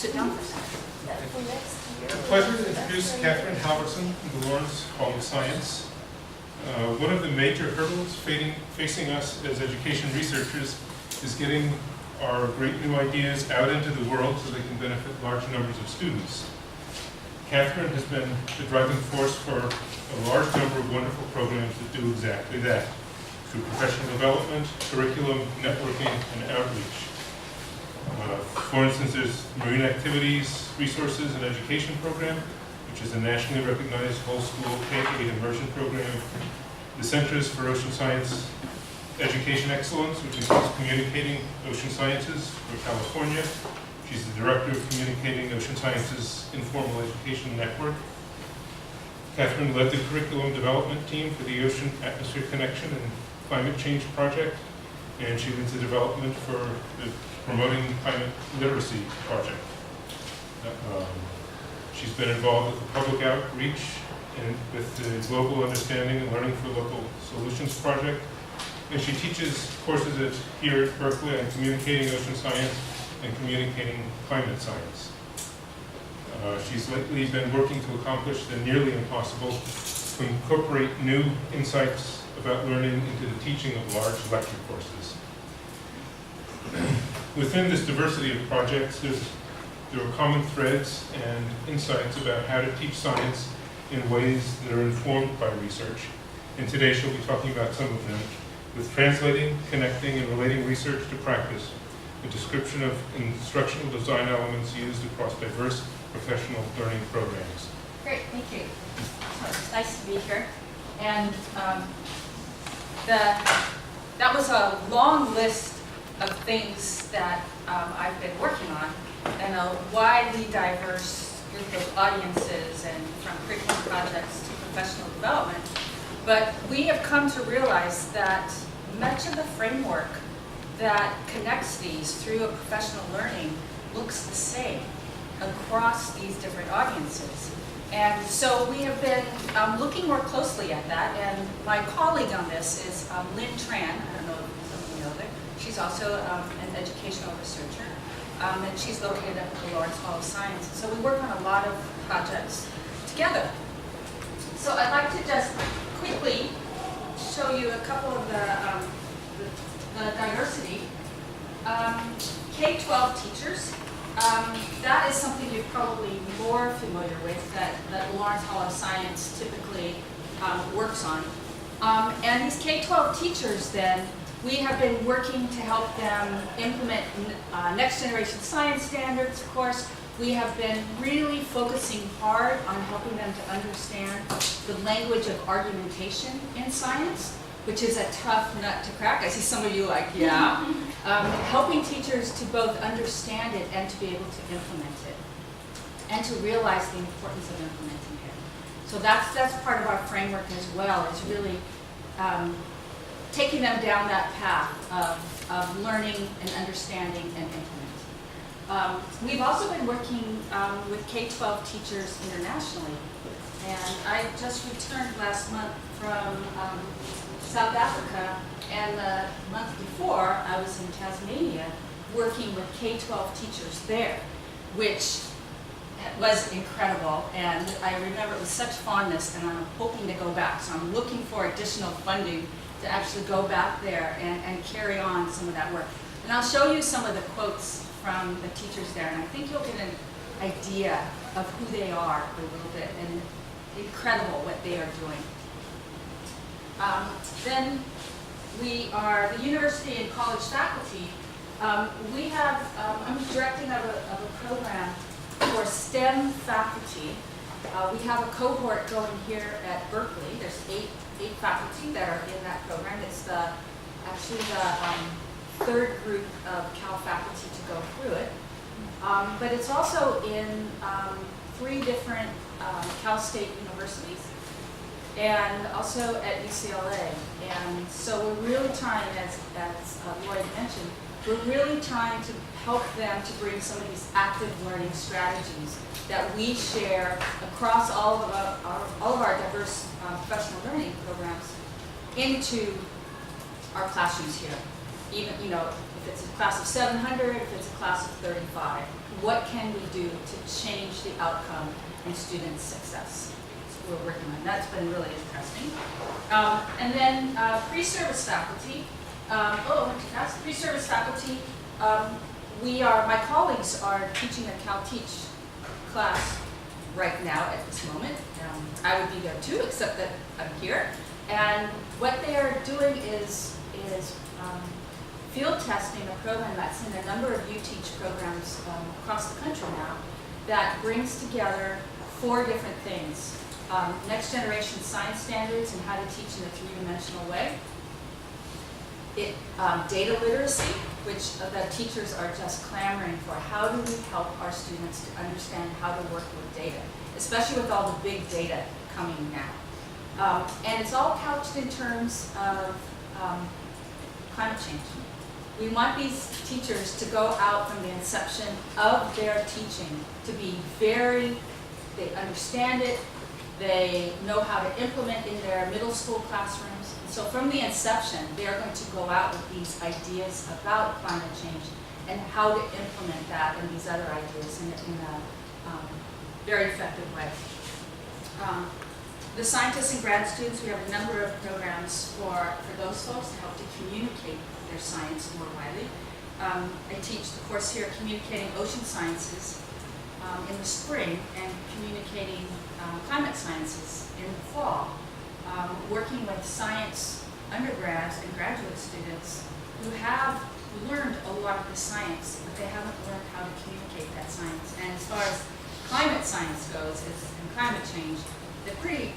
sit down for a second. It's a pleasure to introduce Catherine Halversen in the Lawrence Hall of Science. One of the major hurdles facing us as education researchers is getting our great new ideas out into the world so they can benefit large numbers of students. Catherine has been the driving force for a large number of wonderful programs that do exactly that, through professional development, curriculum, networking, and outreach. For instance, there's Marine Activities, Resources, and Education Program, which is a nationally recognized whole school K-8 immersion program. The Centers for Ocean Science Education Excellence, which includes communicating ocean sciences for California. She's the director of Communicating Ocean Sciences Informal Education Network. Catherine led the curriculum development team for the Ocean Atmosphere Connection and Climate Change Project, and she leads the development for the Promoting Climate Literacy Project. She's been involved with the public outreach and with the Global Understanding and Learning for Local Solutions Project, and she teaches courses here at Berkeley on communicating ocean science and communicating climate science. She's lately been working to accomplish the nearly impossible, to incorporate new insights about learning into the teaching of large lecture courses. Within this diversity of projects, there are common threads and insights about how to teach science in ways that are informed by research. And today she'll be talking about some of them, with translating, connecting, and relating research to practice, a description of instructional design elements used across diverse professional learning programs. Great, thank you. So it's nice to be here. And that was a long list of things that I've been working on, and a widely diverse group of audiences, and from curriculum projects to professional development. But we have come to realize that much of the framework that connects these through a professional learning looks the same across these different audiences. And so we have been looking more closely at that, and my colleague on this is Lynn Tran. I don't know if some of you know her. She's also an educational researcher, and she's located at the Lawrence Hall of Science. So we work on a lot of projects together. So I'd like to just quickly show you a couple of the diversity. K-12 teachers. That is something you're probably more familiar with, that Lawrence Hall of Science typically works on. And these K-12 teachers then, we have been working to help them implement next generation science standards, of course. We have been really focusing hard on helping them to understand the language of argumentation in science, which is a tough nut to crack. I see some of you like, yeah. Helping teachers to both understand it and to be able to implement it, and to realize the importance of implementing it. So that's part of our framework as well, is really taking them down that path of learning and understanding and implementing. We've also been working with K-12 teachers internationally, and I just returned last month from South Africa, and the month before I was in Tasmania working with K-12 teachers there, which was incredible, and I remember it with such fondness, and I'm hoping to go back. So I'm looking for additional funding to actually go back there and carry on some of that work. And I'll show you some of the quotes from the teachers there, and I think you'll get an idea of who they are a little bit, and incredible what they are doing. Then we are the university and college faculty. We have, I'm directing of a program for STEM faculty. We have a cohort going here at Berkeley. There's eight faculty that are in that program. It's actually the third group of Cal faculty to go through it. But it's also in 3 different Cal State universities, and also at UCLA. And so we're really trying, as Lloyd mentioned, we're really trying to help them to bring some of these active learning strategies that we share across all of our diverse professional learning programs into our classrooms here. Even, if if it's a class of 700, if it's a class of 35. What can we do to change the outcome and student success? So we're working on that. It's been really interesting. And then pre-service faculty. I went too fast. Pre-service faculty. My colleagues are teaching a CalTeach class right now at this moment. I would be there too, except that I'm here. And what they are doing is field testing a program that's in a number of UTeach programs across the country now that brings together 4 different things. Next generation science standards and how to teach in a 3-dimensional way. Data literacy, which the teachers are just clamoring for. How do we help our students to understand how to work with data, especially with all the big data coming now. And it's all couched in terms of climate change. We want these teachers to go out from the inception of their teaching to be they understand it, they know how to implement in their middle school classrooms. And so from the inception, they're going to go out with these ideas about climate change and how to implement that and these other ideas in a very effective way. The scientists and grad students, we have a number of programs for those folks to help to communicate their science more widely. I teach the course here, Communicating Ocean Sciences, in the spring, and communicating climate sciences in the fall, working with science undergrads and graduate students who have learned a lot of the science, but they haven't learned how to communicate that science. And as far as climate science goes, and climate change, they're pretty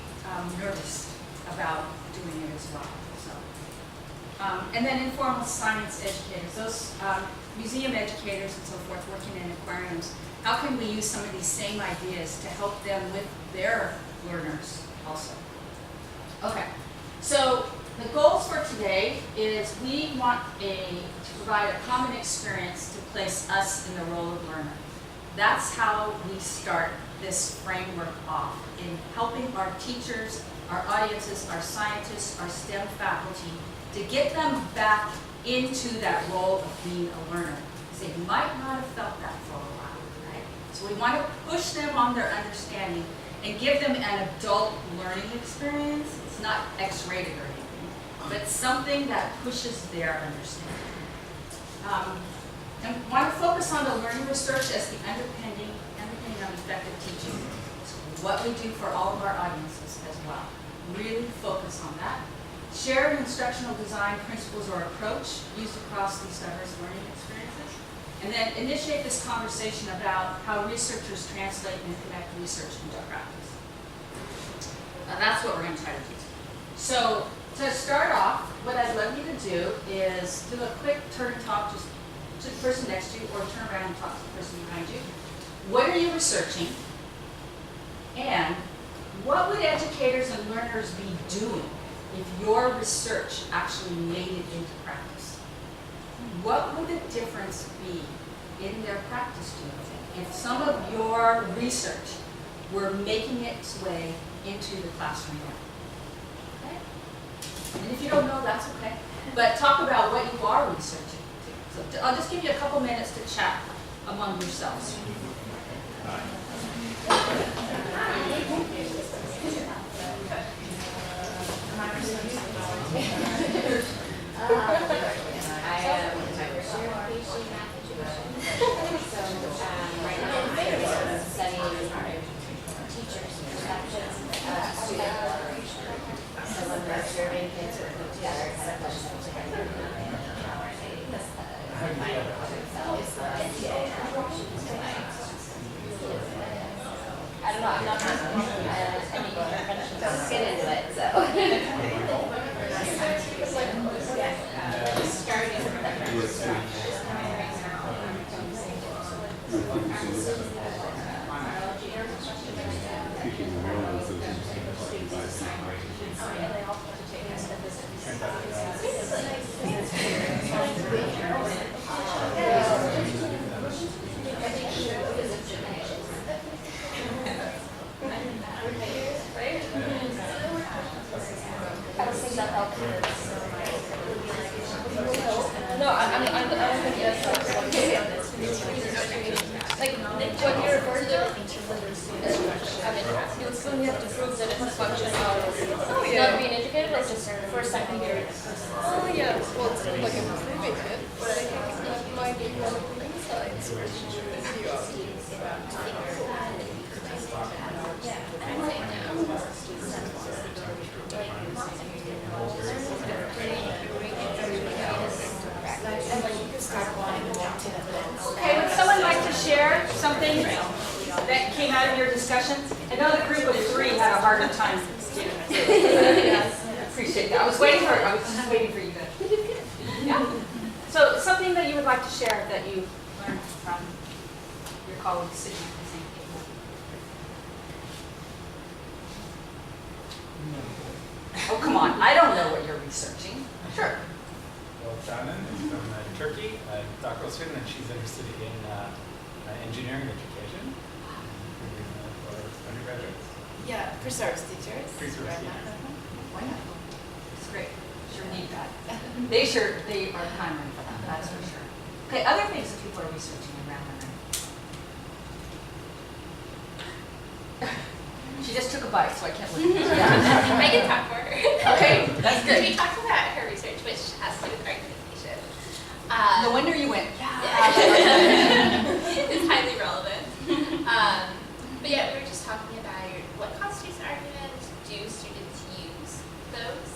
nervous about doing it as well. So, and then informal science educators, those museum educators and so forth working in aquariums. How can we use some of these same ideas to help them with their learners also? Okay, so the goals for today is we want to provide a common experience to place us in the role of learner. That's how we start this framework off, in helping our teachers, our audiences, our scientists, our STEM faculty, to get them back into that role of being a learner. Because they might not have felt that for a while, right? So we want to push them on their understanding and give them an adult learning experience. It's not X-rated or anything, but something that pushes their understanding. And we want to focus on the learning research as the underpinning of effective teaching. So what we do for all of our audiences as well. Really focus on that. Share instructional design principles or approach used across these diverse learning experiences. And then initiate this conversation about how researchers translate and connect research into practice. That's what we're going to try to do. So to start off, what I'd love you to do is do a quick turn and talk just to the person next to you, or turn around and talk to the person behind you. What are you researching? And what would educators and learners be doing if your research actually made it into practice? What would the difference be in their practice, do you think, if some of your research were making its way into the classroom now? Okay? And if you don't know, that's okay. But talk about what you are researching. So I'll just give you a couple minutes to chat among yourselves. I don't know, I'm not let's get into it, so. I don't think that helps. No, I mean, I don't think that's like what you refer to. I mean, you still have to prove that it's a function of not being educated or just for secondary. Oh yeah, well, it's not like I'm proving it, but I think that might be one of the insights which is Okay, would someone like to share something that came out of your discussions? I know the group of 3 had a harder time. Appreciate that. I was just waiting for you to. Yeah. So something that you would like to share that you learned from your colleagues sitting at the same table. Oh, come on. I don't know what you're researching. Sure. Well, Canan is from Turkey, a doctoral student, and she's interested in engineering education for undergraduates. yeah, resource teachers. Resource teachers. Wonderful. It's great. Sure need that. They are primary for that, that's for sure. Okay, other things that people are researching around learning. She just took a bite, so I can't look at her. I can talk for her. Okay, that's good. We talked about her research, which has to do with argumentation. No wonder you went, yeah. It's highly relevant. But yeah, we were just talking about what constitutes an argument. Do students use those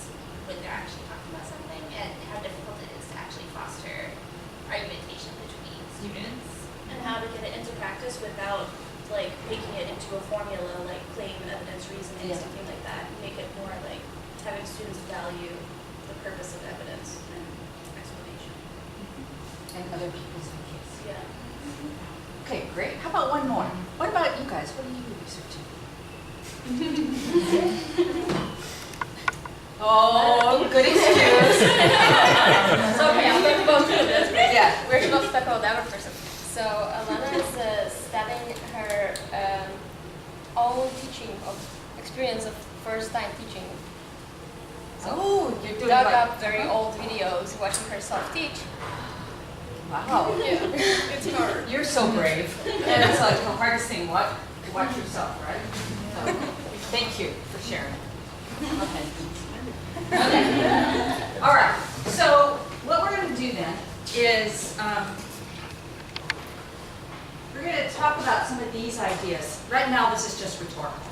when they're actually talking about something, and how difficult it is to actually foster argumentation between students, and how to get it into practice without like making it into a formula like claim, evidence, reasoning, something like that. Make it more like having students value the purpose of evidence and explanation. And other people's ideas. Yeah. Okay, great. How about one more? What about you guys? What are you researching? Oh, good excuse. Okay, I'll talk about this. Yeah. We're supposed to talk about that person. So Alana is studying her own teaching of experience of first time teaching. Oh, you're doing Dug like, up very old videos, watching herself teach. Wow. Yeah, it's hard. You're so brave. And it's like the hardest thing, what? To watch yourself, right? So, thank you for sharing. Okay. Okay. All right. So what we're going to do then is we're going to talk about some of these ideas. Right now, this is just rhetorical.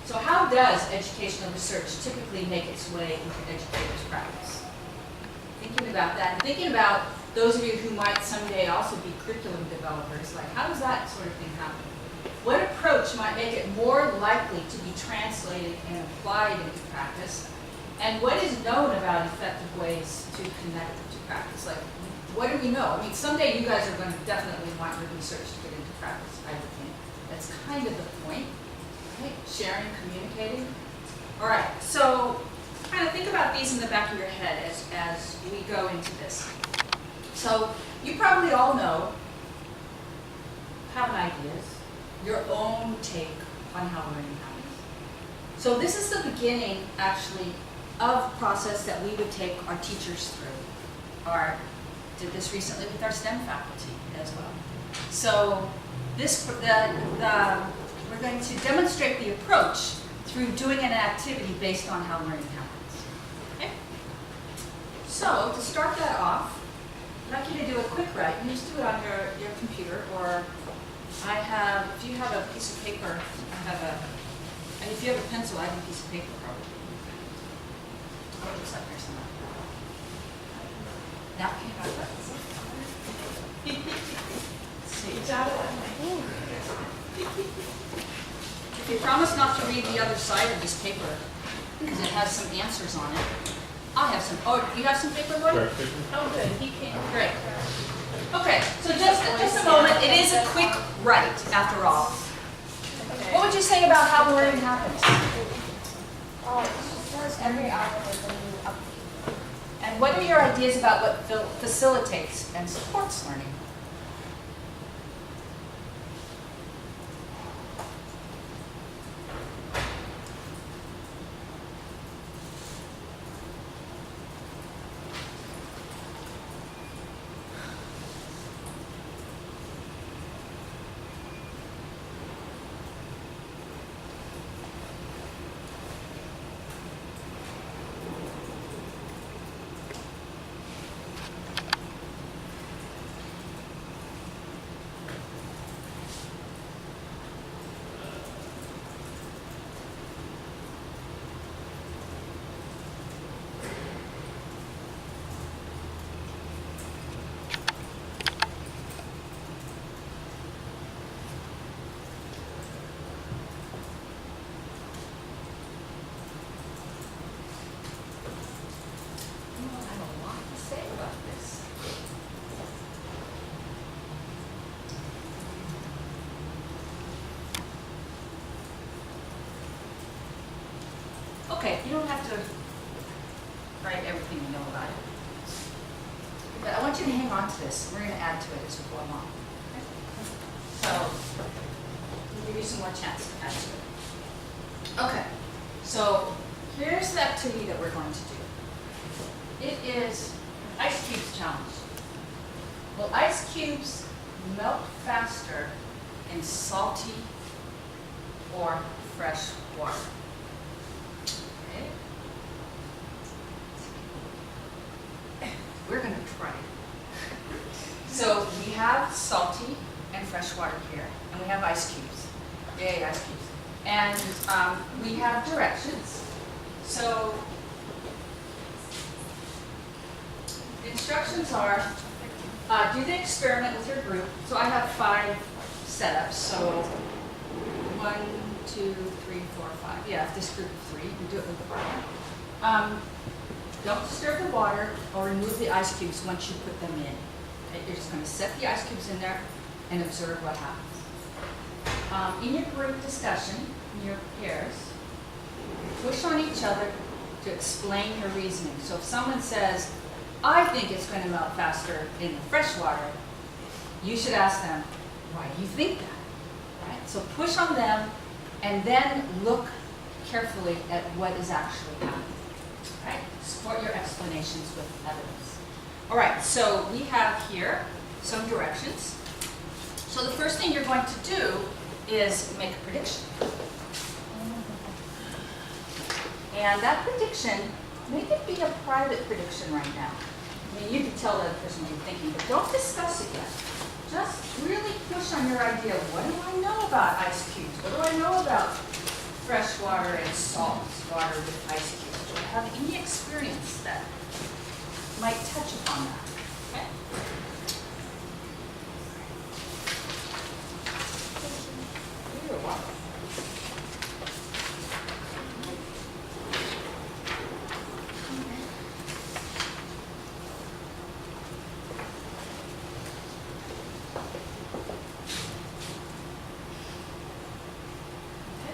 So how does educational research typically make its way into educators' practice? Thinking about that, and thinking about those of you who might someday also be curriculum developers, like how does that sort of thing happen? What approach might make it more likely to be translated and applied into practice? And what is known about effective ways to connect it to practice? Like, what do we know? I mean, someday you guys are going to definitely want your research to get into practice, I would think. That's kind of the point, right? Sharing, communicating. All right, so kind of think about these in the back of your head as we go into this. So you probably all know, have ideas, your own take on how learning happens. So this is the beginning, actually, of a process that we would take our teachers through. Did this recently with our STEM faculty as well. So this, we're going to demonstrate the approach through doing an activity based on how learning happens. Okay? So to start that off, I'd like you to do a quick write. You just do it on your computer, or if you have a piece of paper, and if you have a pencil, I have a piece of paper probably. Oh, it looks like there's some. Now you have that. See. If you promise not to read the other side of this paper, because it has some answers on it. I have some. Oh, you have some paper, Lloyd? Oh, good. He can. Great. Okay, so just a moment. It is a quick write, after all. What would you say about how learning happens? Every hour there's a new update. And what are your ideas about what facilitates and supports learning? Okay, you don't have to write everything you know about it. But I want you to hang on to this. We're going to add to it as we go along. Okay? So, we'll give you some more chance to add to it. Okay, so here's the activity that we're going to do. It is an ice cubes challenge. Will ice cubes melt faster in salty or fresh water? Okay. We're going to try it. So we have salty and fresh water here, and we have ice cubes. Yay, ice cubes. And we have directions. So the instructions are, do the experiment with your group. So I have 5 setups. So 1, 2, 3, 4, 5. Yeah, if this group of 3, you do it with the partner. Don't disturb the water or remove the ice cubes once you put them in. Okay, you're just going to set the ice cubes in there and observe what happens. In your group discussion, in your pairs, push on each other to explain your reasoning. So if someone says, I think it's going to melt faster in the fresh water, you should ask them, why do you think that? Right? So push on them and then look carefully at what is actually happening. Right? Support your explanations with evidence. All right, so we have here some directions. So the first thing you're going to do is make a prediction. And that prediction, make it be a private prediction right now. I mean, you can tell the other person what you're thinking, but don't discuss it yet. Just really push on your idea. What do I know about ice cubes? What do I know about fresh water and salt water with ice cubes? Do I have any experience that might touch upon that? Okay? You're welcome.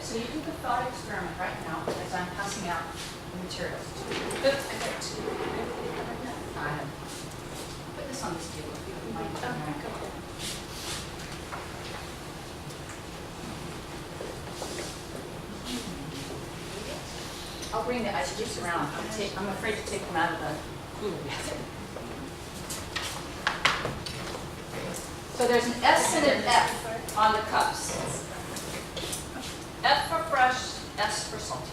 So you do the thought experiment right now as I'm passing out the materials. Oops, I got 2. I have put this on this table if you don't mind. I'll bring the ice cubes around. I'm afraid to take them out of the cooler yet. So there's an S and an F on the cups. F for fresh, S for salty.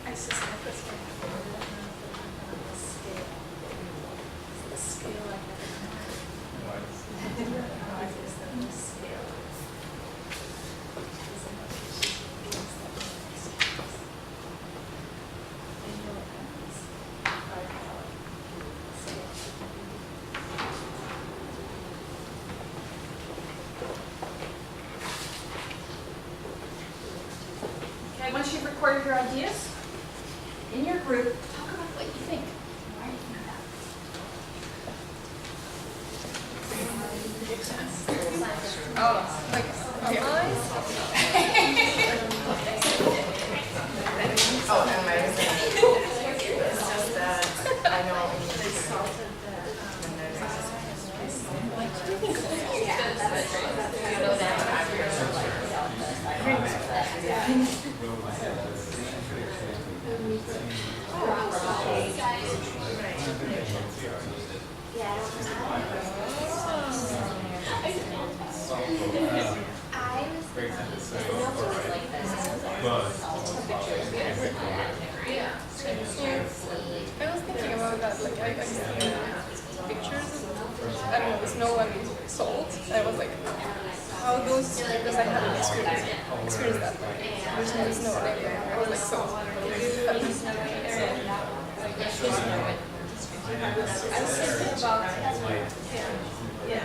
I suspect this might happen. I don't know if it happened on the scale. The scale I have in mind. I didn't realize it's on the scale. I know it happens by power. Okay, once you've recorded your ideas, in your group, talk about what you think. Why do you think that? Oh, like online? Oh, and my it's just that I know I was thinking about that, like I was thinking pictures, I don't know, with no one sold. I was like, how those, because I hadn't experienced that. There's no idea. I was like so happy. I was thinking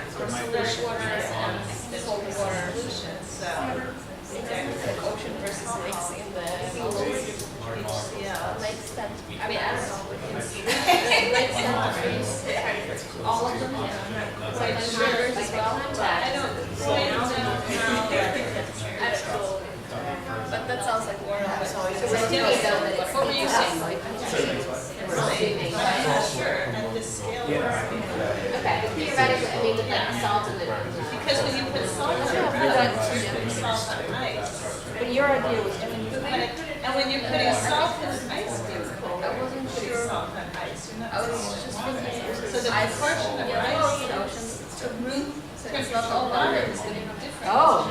about fresh water and cold water solutions. So like ocean versus lakes in the lakes that I mean I don't know lakes that freeze all of them. Like rivers as well. I don't know how. was like warm, so What were you saying, Mike? I'm not sure at this scale. Okay, but theoretically, I mean, with like salt and the. Because when you put salt on ice, you put salt on ice. But your idea was to And when you're putting salt in an ice cube, I wasn't putting salt on ice. You're not putting so the proportion of ice to room temperature of water is going to be different. Oh,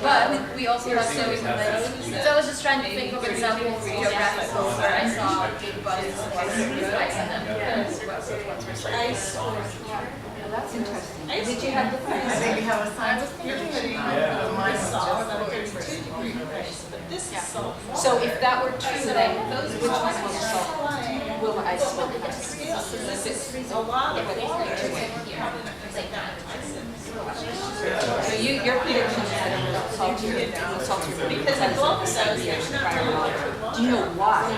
but we also have so I was just trying to think of examples geographical where I saw big bodies of water with ice in them. Ice. that's interesting. Did you have the I think we have a science. You're putting salt on 32-degree ice, but this is salt. So if that were true, then which one will the salt? Will the ice melt less? This is a lot of water. So your prediction is that it will saltier. Because in both of those, there's not really water. Do you know why?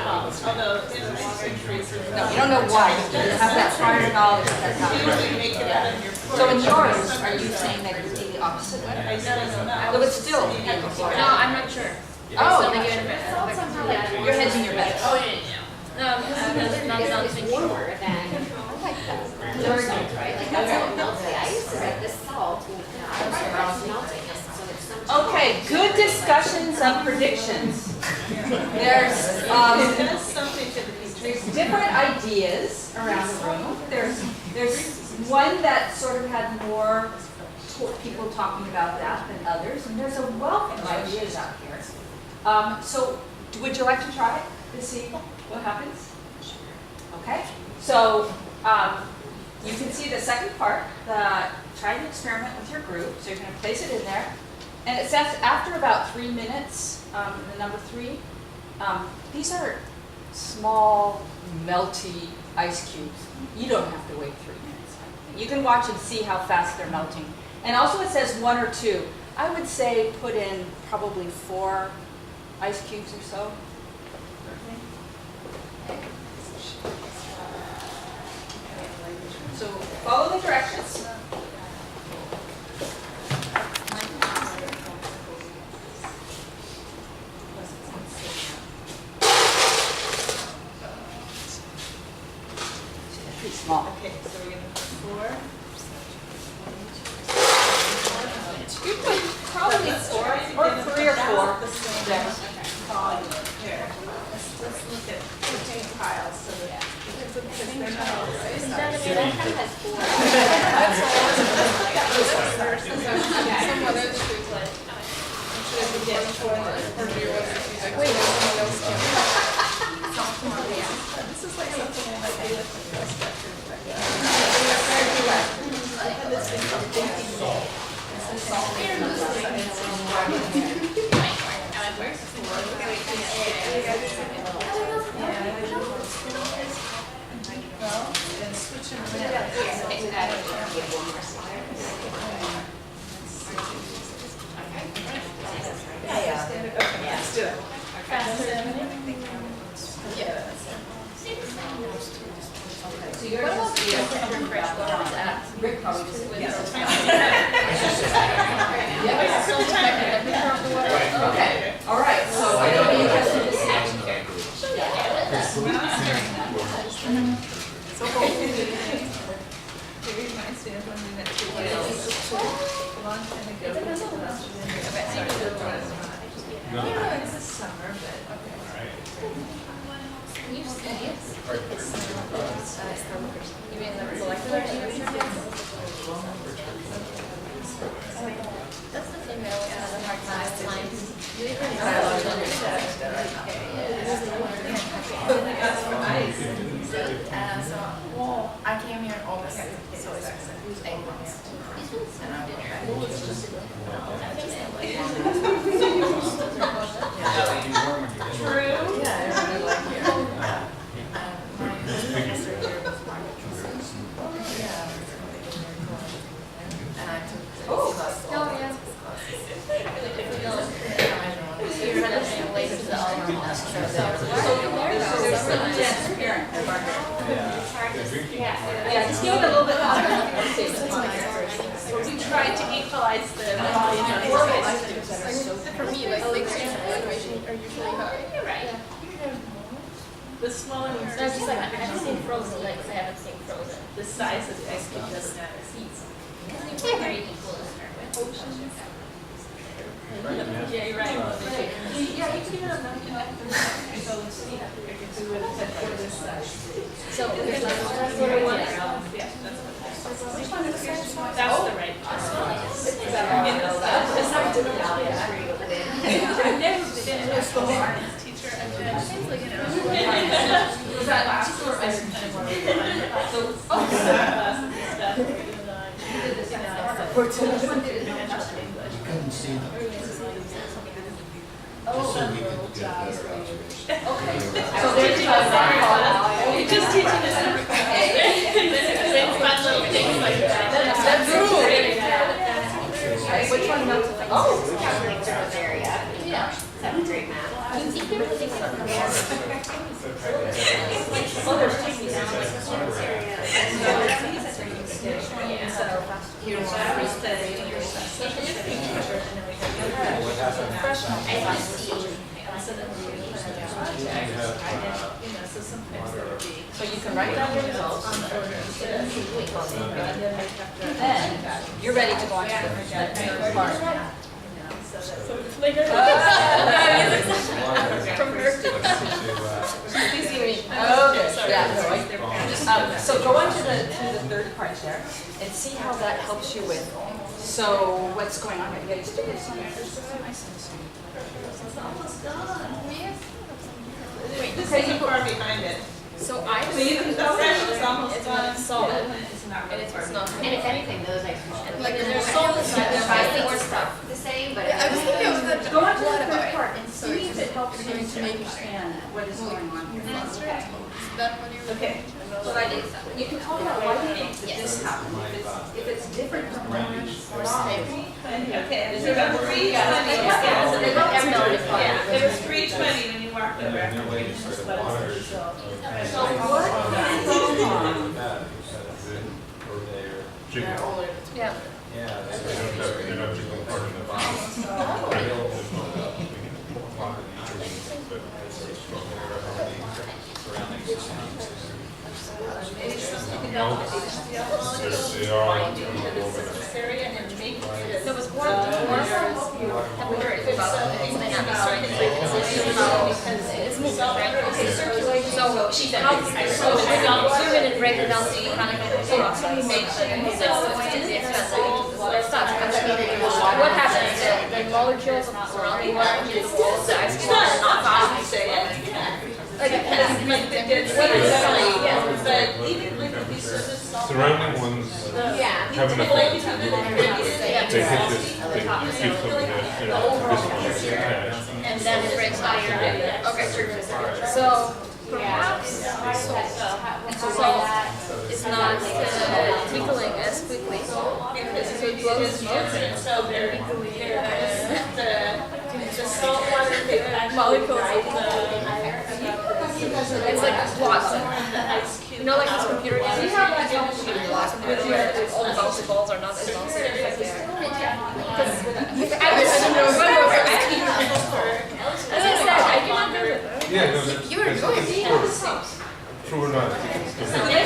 Although in ice cream freezers. No, you don't know why. You have that prior knowledge that that's not Usually right. make it out of your. So in yours, are you saying that it's the opposite way? I don't know. Well, it's still being No, recorded. I'm not sure. Oh, Still making it a bit. you're hedging your bets. Oh, yeah. Not thinking. Warmer than, I like that. Salt, right? Like that's how it melts the ice, is that the salt will it's melting. So it's so much. Okay, good discussions of predictions. There's That's something to be different ideas around the room. There's one that sort of had more people talking about that than others, and there's a wealth of ideas out here. So would you like to try it to see what happens? Okay, so you can see the second part, try to experiment with your group. So you're going to place it in there. And it says after about 3 minutes, the number 3, these are small, melty ice cubes. You don't have to wait 3 minutes. You can watch and see how fast they're melting. And also it says 1 or 2. I would say put in probably 4 ice cubes or so. So follow the directions. Pretty small. Okay, so we're going to put 4. You put probably 4 or 3 or 4 there. Here, let's look at the paint piles so that they're not all right. That kind of has four. Wait, someone else can. This is like something like I lift the cross Well, then switch them around. Okay, let's do it. Yeah, that's it. So you're going to see Rick probably just Okay, all right, so I don't need to It reminds me of when we went to Wales a long time ago. Yeah, it's the summer, but okay. Can you see it? You mean the molecular temperature? That's the thing that I always have a hard time So I came here in August, so it's 8 months. And I'm True. yeah, I really like here. My professor here was market research. Yeah, and I took the class. Oh, yeah. Classes. later to all of us. Transparent. Yeah, just give it a little bit hotter. We tried to equalize the volume of For me, like graduation are usually high. You're right. the smaller ones. No, just like I haven't seen Frozen, like 'cause I haven't seen Frozen. The size of the ice cube doesn't matter. Because they're very equal to start with. Yeah, you're right. Yeah, you can give it a number. So let's see if we would have said for this size. So That's here's what what I I want. want. Yeah, that's the right. I've never been a science teacher. I've been, you know. Was that last or ice cream? So, oh, Classes and stuff. which one did it? Couldn't see them. Just so we could get a better observation. Okay. So they're teaching just teaching us fun little things like that. That's great. Which one not to like? Oh, area. Yeah. Seventh grade math. Oh, there's techniques. So you can write down your results. Then you're ready to go on to the third part. From her. Okay, yeah, so go on to the third part there and see how that helps you with, so what's going on here? You get students on Wait, this isn't far behind it. So I So you can tell that it's almost it's done. not solid. It's not And really it's far not. And if anything, those ice cream. Like there's solid side, I think more it's stuff. the same, but. I was thinking of that. Go on to the What third about it? part and So see it's if it helps you going to to make understand what is going on here. That one you're Okay. But I did, you can talk about why do you think that this happened, if it's different from what you thought. Okay, and so about 3:20. So they look everybody. Yeah, it was 3:20 when you walked over after we just let us resolve. So what is going on? Chicken. Yeah. They're not chicken part of the They are. Area and make it. There was one have we heard about so she said how so zoom in and break it down to the mechanical process. What happens? The molecules surrounding water hit the walls, the ice cream is not fast. To say it, yeah. Like But even with these surface Surrounding ones Yeah. have an effect. They hit this, they give something that, you know, this one is attached. and then it breaks down. Okay. So perhaps salt is not tickling as quickly. because it blows smoke, so they're the salt water Molecules. It's It's like blocks. the ice cube. You know, like this computer games, you have like blocks where all the bouncy balls are not as bouncy as they are. I didn't know. As I said, I do not know that. Yeah, no, that's. You were enjoying it. True or not. They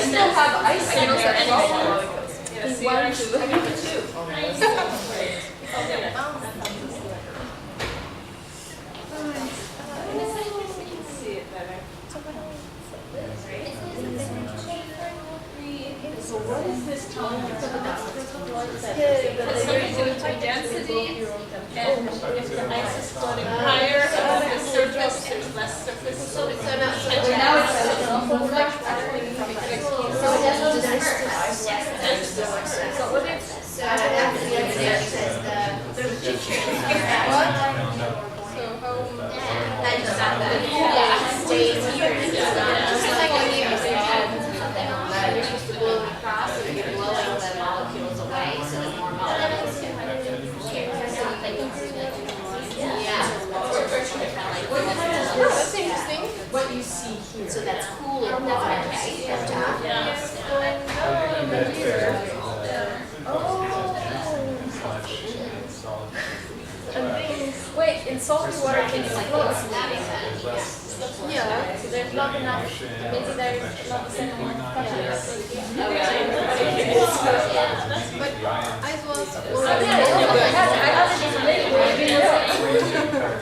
still have ice I in know there. that Yeah, see, One, I two. give it two. See it better. So what is this telling us about? Density, and if the ice is floating higher above the surface, there's less surface. So now, So now it's so it doesn't disperse. Yes. So what is, so that's the other thing, says the What? So how? that just yeah, stays here. Just like when you add something on that, you're supposed to blow it across, so you're blowing the molecules away, so the more molecules can. Yeah. salty water can It's like explode. that makes sense. There's less Yeah, so there's not enough, motion, maybe there's not the same amount of pressure. But ice was So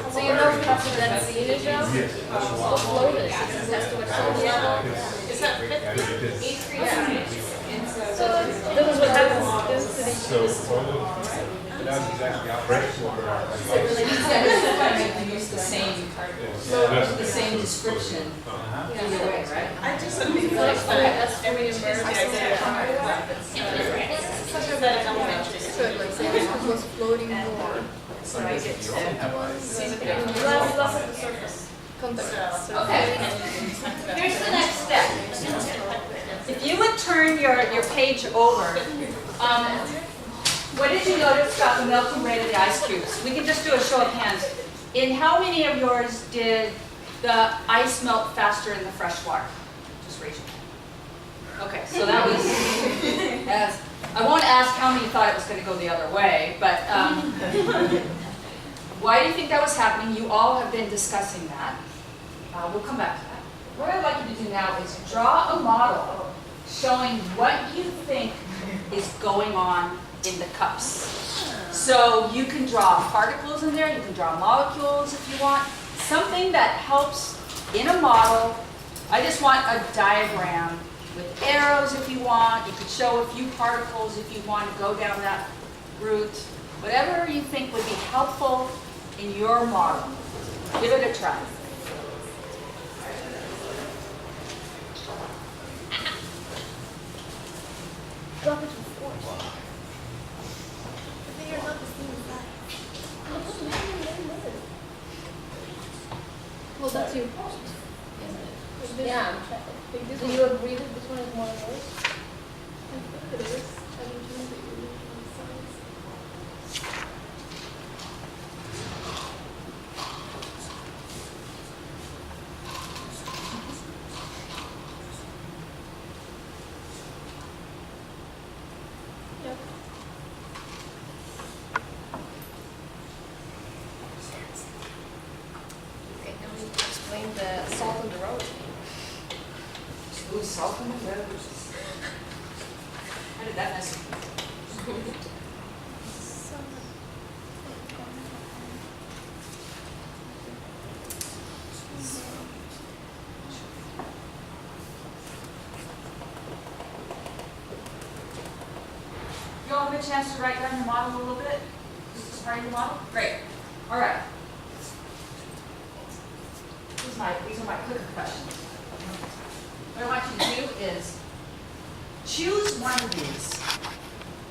so you know because that's the initial floated, it has too much salt level. Is that 50? So this is what happens. This is the So all of that was exactly how fresh water. Use the same, the same description either way, right? I just think like that every university I did at that elementary. so like say this was floating more. So I get less of the surface contact. So Okay. Here's the next step. If you would turn your page over, what did you notice about the melting rate of the ice cubes? We can just do a show of hands. In how many of yours did the ice melt faster in the fresh water? Just raise your hand. Okay, so that was, I won't ask how many thought it was going to go the other way, but why do you think that was happening? You all have been discussing that. We'll come back to that. What I'd like you to do now is draw a model showing what you think is going on in the cups. So you can draw particles in there, you can draw molecules if you want, something that helps in a model. I just want a diagram with arrows if you want. You could show a few particles if you want to go down that route. Whatever you think would be helpful in your model. Give it a try. drop it to 4. I think you're not the same as that. Well, that's you. Yeah, I'm checking. Do you agree that this one is more of yours? I think it is. I don't know that you need one size. Yep. Okay, now we need to explain the salt on the road. Ooh, salt in the road. How did that mess up? You all have a chance to write down your model a little bit? Is this part of your model? Great. All right. These are my clicker questions. What I want you to do is choose one of these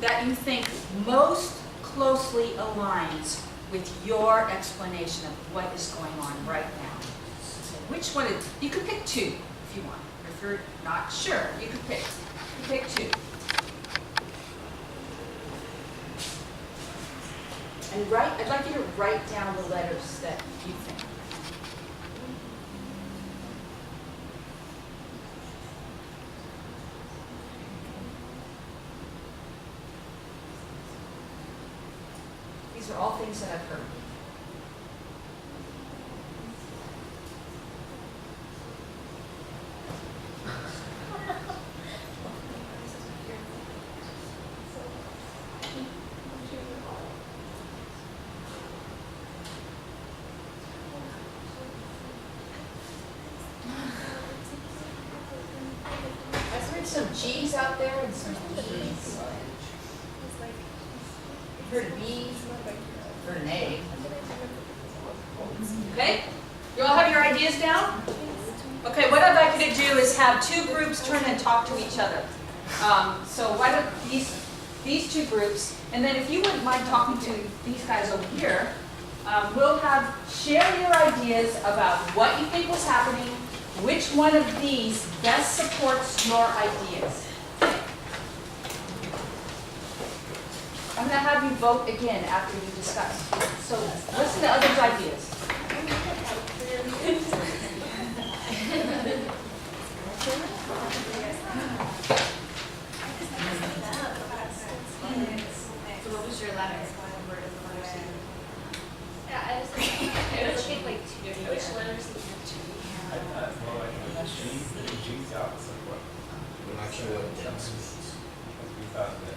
that you think most closely aligns with your explanation of what is going on right now. So which one is, you could pick 2 if you want. If you're not sure, you could pick 2. And I'd like you to write down the letters that you think. These are all things that I've heard. I've heard some G's out there and some E's. I've heard B's, I've heard an A. Okay? You all have your ideas down? Okay, what I'd like you to do is have 2 groups turn and talk to each other. So why don't these 2 groups, and then if you wouldn't mind talking to these guys over here, we'll share your ideas about what you think was happening, which one of these best supports your ideas. I'm going to have you vote again after you discuss. So listen to others' ideas. So what was your letter? Yeah, I just I thought, well, I think G's the opposite of what. We're not sure what depth Because we thought that.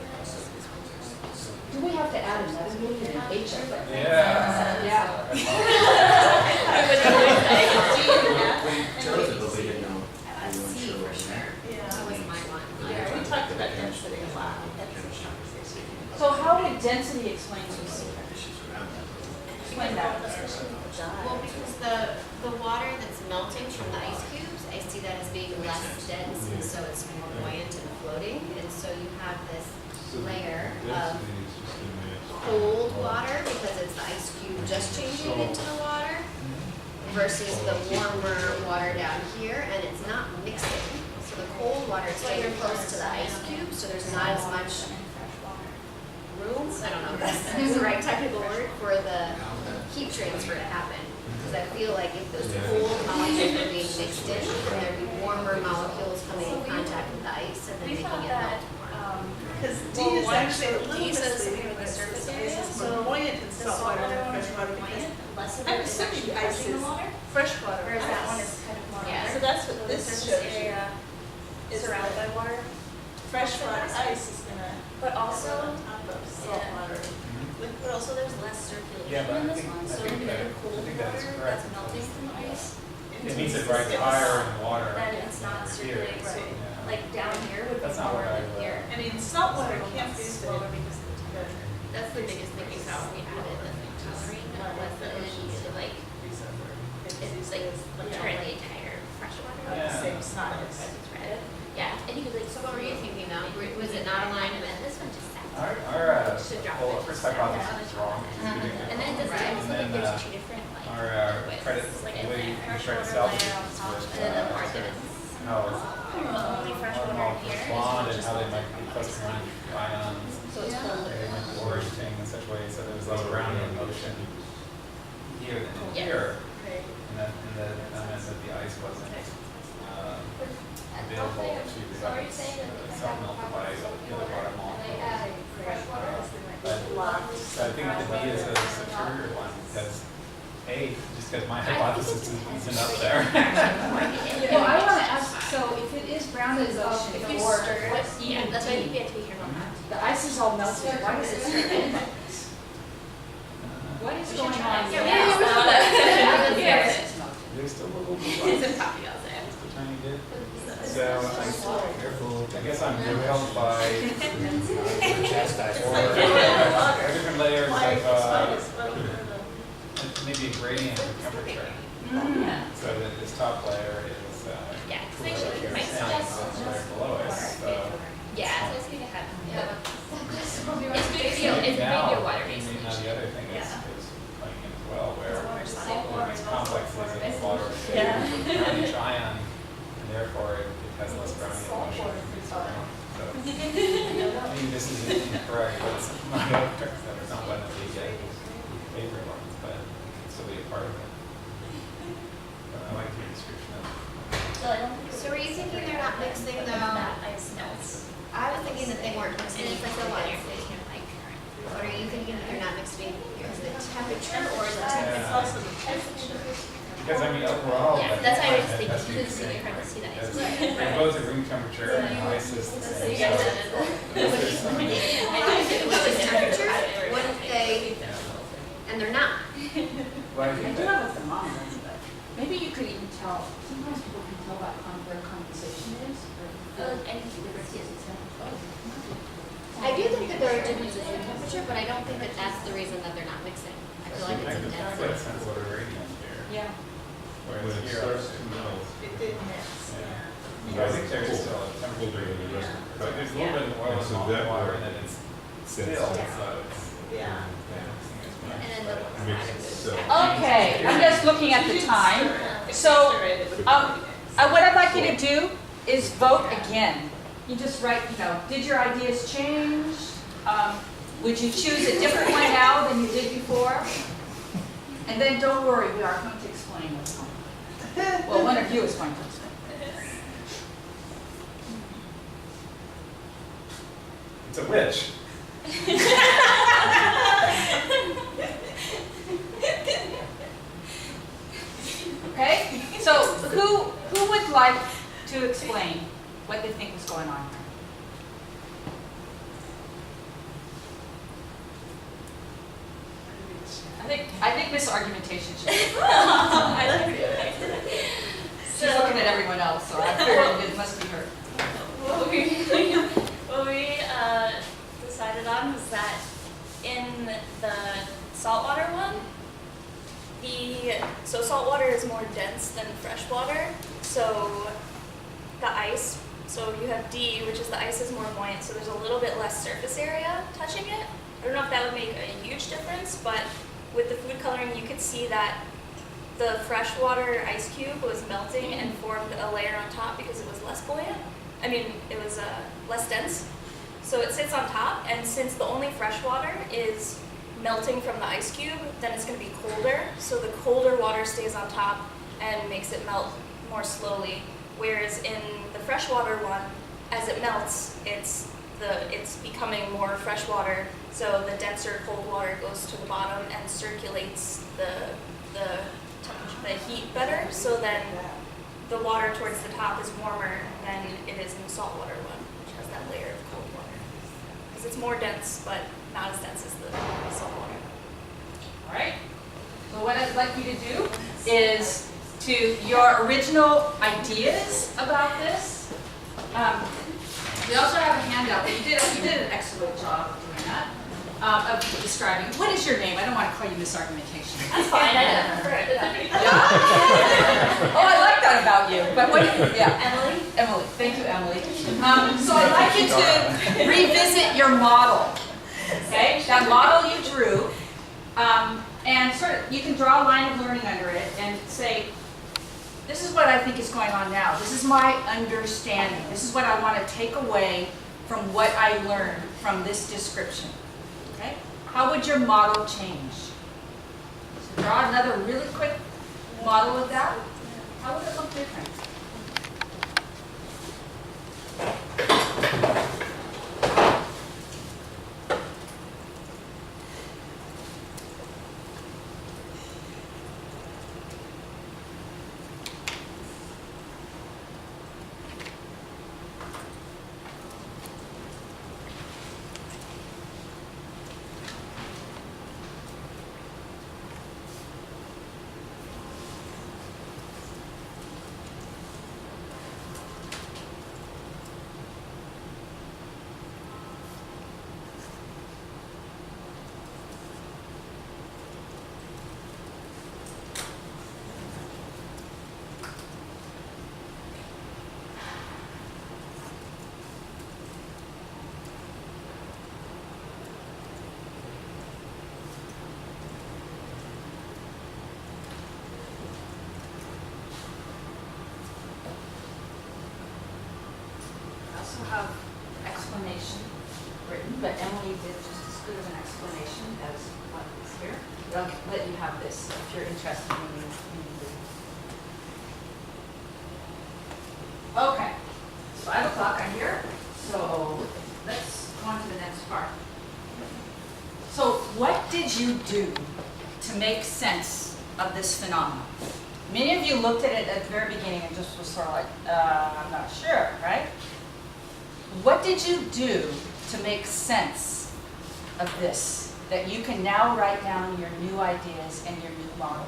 Do we have to add another meaning in H? Yeah. Yeah. chose it, but we didn't know. A C for sure. That was my one. Yeah, we talked about density a lot. So how would density explain to us? Explain that. Well, because the water that's melting from the ice cubes, I see that as being less dense, and so it's more buoyant and floating, and so you have this layer of cold water because it's the ice cube just changing into the water versus the warmer water down here, and it's not mixing. So the cold water is staying close to the ice cube, so there's not as much room, I don't know if that's the right technical word, for the heat transfer to happen. Because I feel like if those cold molecules are being mixed in, then there'd be warmer molecules coming in contact with the ice and then We making found it that, melt more. because D is actually a little D says misleading the with surface the area, ice is so more buoyant in the saltwater saltwater than one is freshwater because buoyant, less of I'm it is assuming actually the ice icing the is water, freshwater whereas that one ice. is kind of more. Yeah. So that's what So the this surface shows you. area Is surrounded by that water, freshwater ice is gonna but go on also, top of saltwater liquid. but also there's less circulation Yeah, but in I this think- one, I so think in that- the cold I think that's water correct. that's melting from the ice, It needs it right higher in water. then it's not here. circulating, so Yeah. like down here would be That's not lower what I than here. I mean, saltwater So can't be it's slower lower because of the That's the biggest thing we found when we added the coloring, was that it needed to like, it's like literally entire freshwater. on the Yeah. same size. Because it's red. Yeah, and you could like, so what were you thinking though? Was it not aligned and then this one just sat? Our Should drop well, it. first hypothesis is wrong. And then it does Right. seem And like then, there's two different like Our widths, credit, like the in way there. we try to salvage layer it on is top, with, And then the part that's how Only fresh water how in here. bond and how they might be clustering around ions. So it's colder. They might be orienting in such ways that there's less grounding motion here than Yeah. here. Right. And that meant that the ice wasn't available to the self-melted by the other water molecules. So I think the D is a superior one because A, just because my hypothesis isn't up there. Well, I want to ask, so if it is grounded in ocean If you or stir it, what's Yeah, even that's why I think we deep, have to be careful about that. the ice is all melted, why does it start like this? What is going on? Yeah, there? we should try that. Yeah. There's still a little bit It's left. a copy, I'll say. Just a tiny bit. So I guess I'm repelled by different layers of maybe a gradient of temperature. So that this top layer is Yeah, because cooler actually, here my and stuff. the layer below it. So Yeah, so it's good to have. Yeah. It's good to feel, it's good to feel water based. Now the other thing is playing in as well, where these complexes of water around each ion, and therefore it has less brownian motion around. So maybe this is incorrect, but it's not it's not one of the favorite ones, but it can still be a part of it. But I like your description of it. So were you thinking they're not mixing though? I was thinking that they weren't mixing because the water station like current. Or are you thinking that they're not mixing because of the temperature or the Yeah. It's also the temperature. Because I mean, overall, Yeah, I that's why I was think thinking, it has to be the because same. you're hard to see that. Because they're both at room temperature and ice is the same. Yeah. So What do you think? I think it was the temperature. What if they, and they're not? Well, I I think do that, have a thermometer, but maybe you could even tell, sometimes people can tell what where condensation is. I do think that there are differences in temperature, but I don't think that that's the reason that they're not mixing. I feel like I it's a could get a density. sense of the gradient here. Yeah. When Whereas it here, starts to melt, It did mix, yeah. yeah. So I think there's still a temperature gradient. So there's a little bit of oil And in so the that water will and then it's sense still, it. so it's. Yeah. And then the. Mix itself. Okay, I'm just looking at the time. So, what I'd like you to do is vote again. You just write, did your ideas change? Would you choose a different one now than you did before? And then don't worry, we are going to explain what's going on. Well, one of you is going to explain. It's a witch. Okay? Okay, so who would like to explain what they think is going on here? I think Miss Argumentation should. I like it. She's looking at everyone else, so I figured it must be her. What we decided on was that in the saltwater one, so saltwater is more dense than freshwater. So the ice, so you have D, which is the ice is more buoyant, so there's a little bit less surface area touching it. I don't know if that would make a huge difference, but with the food coloring, you could see that the freshwater ice cube was melting and formed a layer on top because it was less buoyant. I mean, it was less dense. So it sits on top, and since the only freshwater is melting from the ice cube, then it's going to be colder. So the colder water stays on top and makes it melt more slowly. Whereas in the freshwater one, as it melts, it's becoming more freshwater. So the denser cold water goes to the bottom and circulates the heat better. So then the water towards the top is warmer than it is in the saltwater one, which has that layer of cold water. Because it's more dense, but not as dense as the saltwater. All right. So what I'd like you to do is to your original ideas about this. We also have a handout. You did an excellent job of doing that. Of describing. What is your name? I don't want to call you Miss Argumentation. That's fine. I prefer it. Oh, I like that about you. But what? Yeah. Emily? Emily. Thank you, Emily. So I'd like you to revisit your model. Okay, that model you drew, and sort of you can draw a line of learning under it and say, this is what I think is going on now. This is my understanding. This is what I want to take away from what I learned from this description. Okay? How would your model change? So draw another really quick model of that. How would it look different? Have explanation written, but Emily did just as good of an explanation as what is here. But I'll let you have this if you're interested in reading it. Okay, it's 5 o'clock, I'm here, so let's go on to the next part. So what did you do to make sense of this phenomenon? Many of you looked at it at the very beginning and just was sort of like, I'm not sure, right? What did you do to make sense of this, that you can now write down your new ideas and your new model?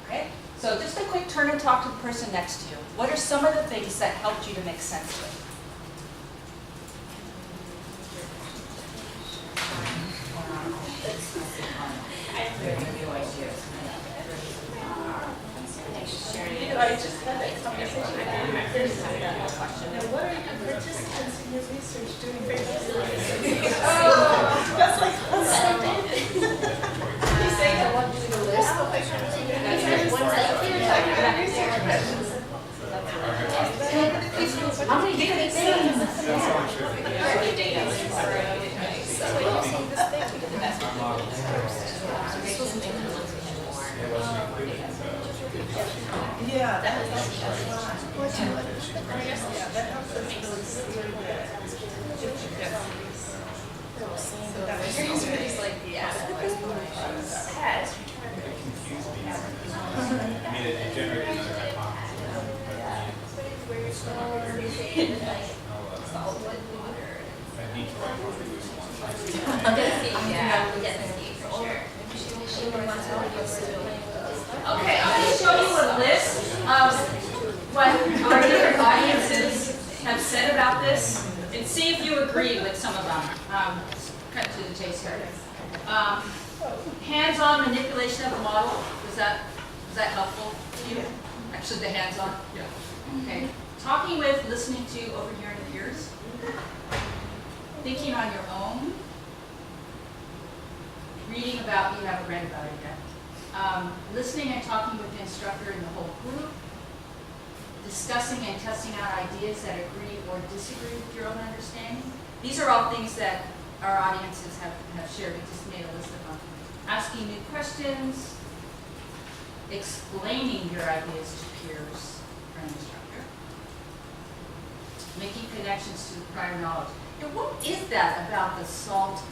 Okay? So just a quick turn and talk to the person next to you. What are some of the things that helped you to make sense of it? I just had that conversation. What are your participants in your research doing? That's like, you say I want you to list the How many different things? yeah, that helps us really good. needs to be more than this. I mean, it generated another hypothesis, but it's not here. I need to write more for this one. Okay, I'm going to show you a list of what our different audiences have said about this, and see if you agree with some of them. Cut to the chase here. Hands-on manipulation of the model. Is that helpful to you? Actually, the hands-on. Yeah. Okay. Talking with, listening to, overhearing peers. Thinking on your own. Reading about, you haven't read about it yet. Listening and talking with the instructor and the whole group. Discussing and testing out ideas that agree or disagree with your own understanding. These are all things that our audiences have shared. We just made a list of them. Asking new questions. Explaining your ideas to peers or an instructor. Making connections to the prior knowledge. Now, what is that about the salt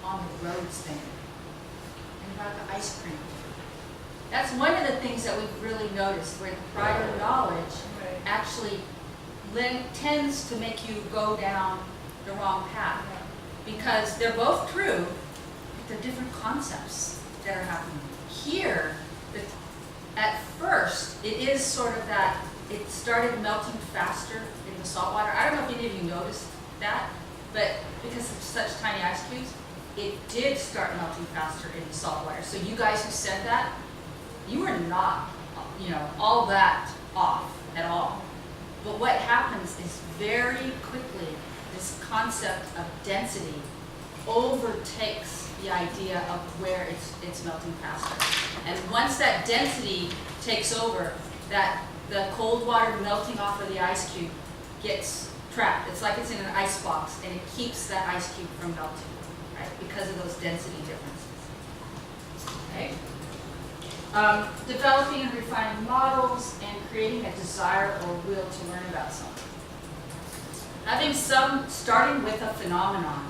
on the roads thing? And about the ice cream? That's one of the things that we've really noticed, where the prior knowledge actually tends to make you go down the wrong path. Because they're both true, but they're different concepts that are happening. Here, at first, it is sort of that, it started melting faster in the salt water. I don't know if any of you noticed that, but because of such tiny ice cubes, it did start melting faster in the salt water. So you guys who said that, you were not, all that off at all. But what happens is very quickly, this concept of density overtakes the idea of where it's melting faster. And once that density takes over, the cold water melting off of the ice cube gets trapped. It's like it's in an ice box, and it keeps that ice cube from melting, right? Because of those density differences. Okay. Developing and refining models and creating a desire or will to learn about something. Starting with a phenomenon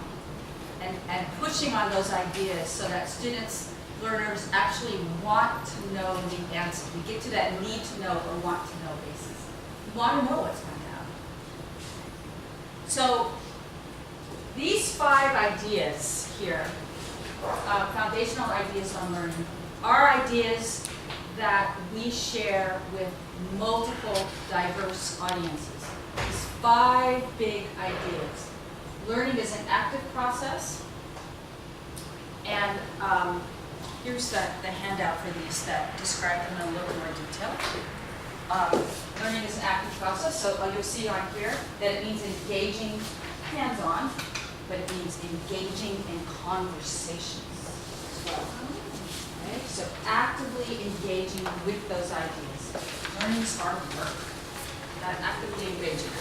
and pushing on those ideas so that students, learners actually want to know the answer. We get to that need to know or want to know basis. You want to know what's going to happen. So these 5 ideas here, foundational ideas on learning, are ideas that we share with multiple diverse audiences. These 5 big ideas. Learning is an active process, and here's the handout for these that describe them in a little more detail. Learning is an active process, so you'll see on here that it means engaging hands-on, but it means engaging in conversations as well. Okay? So actively engaging with those ideas. Learning is hard work. That actively engaging.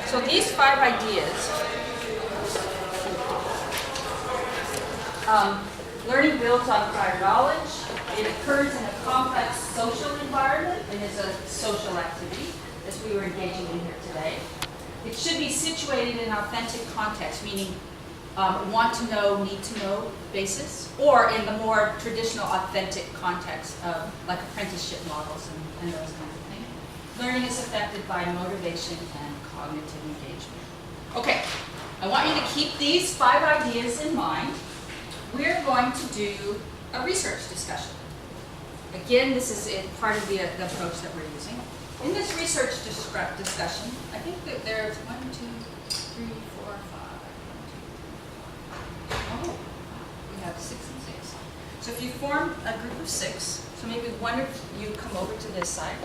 So these 5 ideas, learning builds on prior knowledge. It occurs in a complex social environment and is a social activity, as we were engaging in here today. It should be situated in authentic context, meaning want to know, need to know basis, or in the more traditional authentic context of like apprenticeship models and those kinds of things. Learning is affected by motivation and cognitive engagement. Okay, I want you to keep these 5 ideas in mind. We're going to do a research discussion. Again, this is part of the approach that we're using. In this research discussion, I think that there's 1, 2, 3, 4, 5. Oh, we have 6 and 6. So if you form a group of 6, so maybe one of you come over to this side.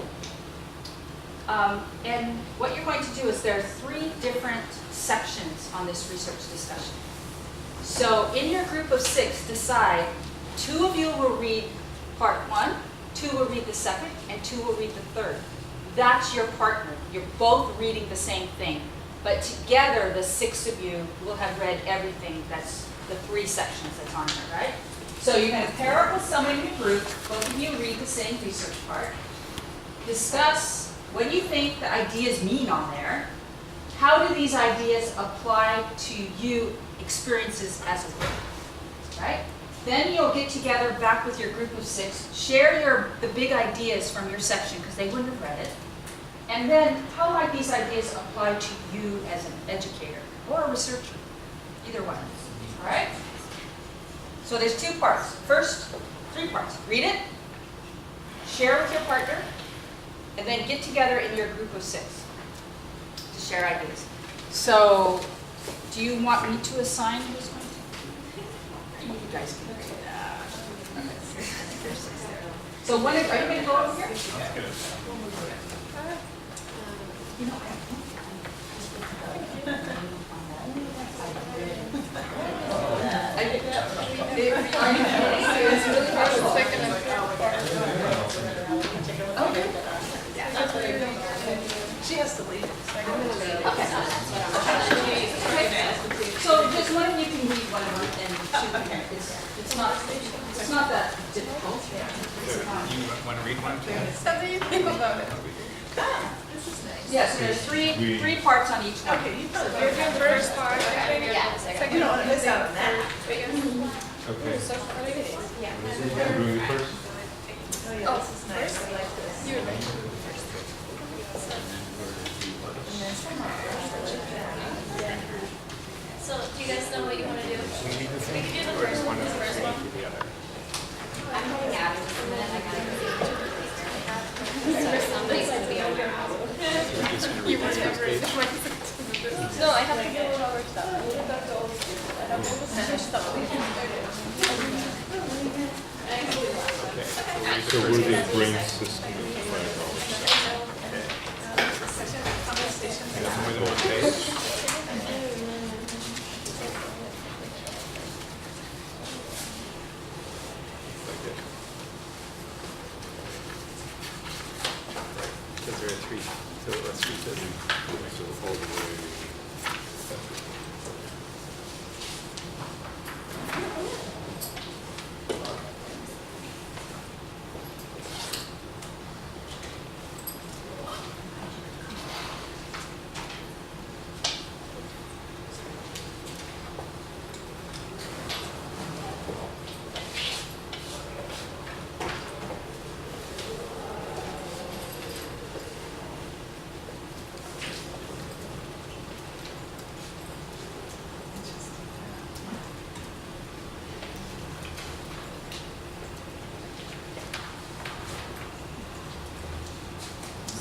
And what you're going to do is there are 3 different sections on this research discussion. So in your group of 6, decide 2 of you will read part 1, 2 will read the second, and 2 will read the third. That's your partner. You're both reading the same thing. But together, the 6 of you will have read everything that's the 3 sections that's on here, right? So you're going to pair up with someone in your group. Both of you read the same research part. Discuss what you think the ideas mean on there. How do these ideas apply to you experiences as a group? right? Then you'll get together back with your group of 6, share the big ideas from your section, because they wouldn't have read it. And then, how might these ideas apply to you as an educator or a researcher? Either one. All right? So there's 2 parts. First, 3 parts. Read it, share with your partner, and then get together in your group of 6 to share ideas. So, do you want me to assign who's going to? You guys can do that. There's 6 there. So are you going to go over here? You know, She has to leave. so just one of you can read whatever and it's not that difficult. You want to read one too? How do you think about it? Yes, there's three parts on each one. Okay, you put You're doing the first part. You don't want to miss out on that. Okay. Yeah. Doing it first? Oh, yeah, this is nice. I like this. You're right. So do you guys know what you want to do? We can do the We can do the or first just one, one the of first them, one. do the other. I'm heading out in just a minute. I gotta go see so somebody's gonna be on your house. So we're just going to You read this remember first it. page. No, I have to do all our stuff. I have all the students. I have all the center stuff. Okay. So we're the brain system of You have more than one page? Like this. Because there are 3, so let's read this. so all the way.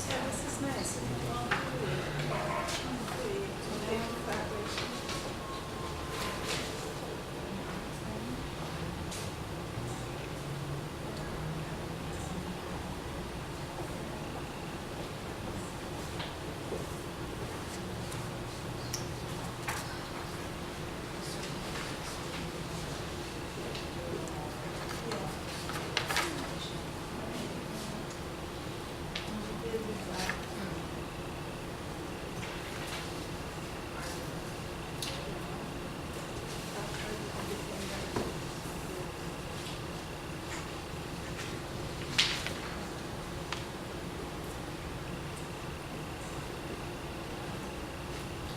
Yeah, this is nice.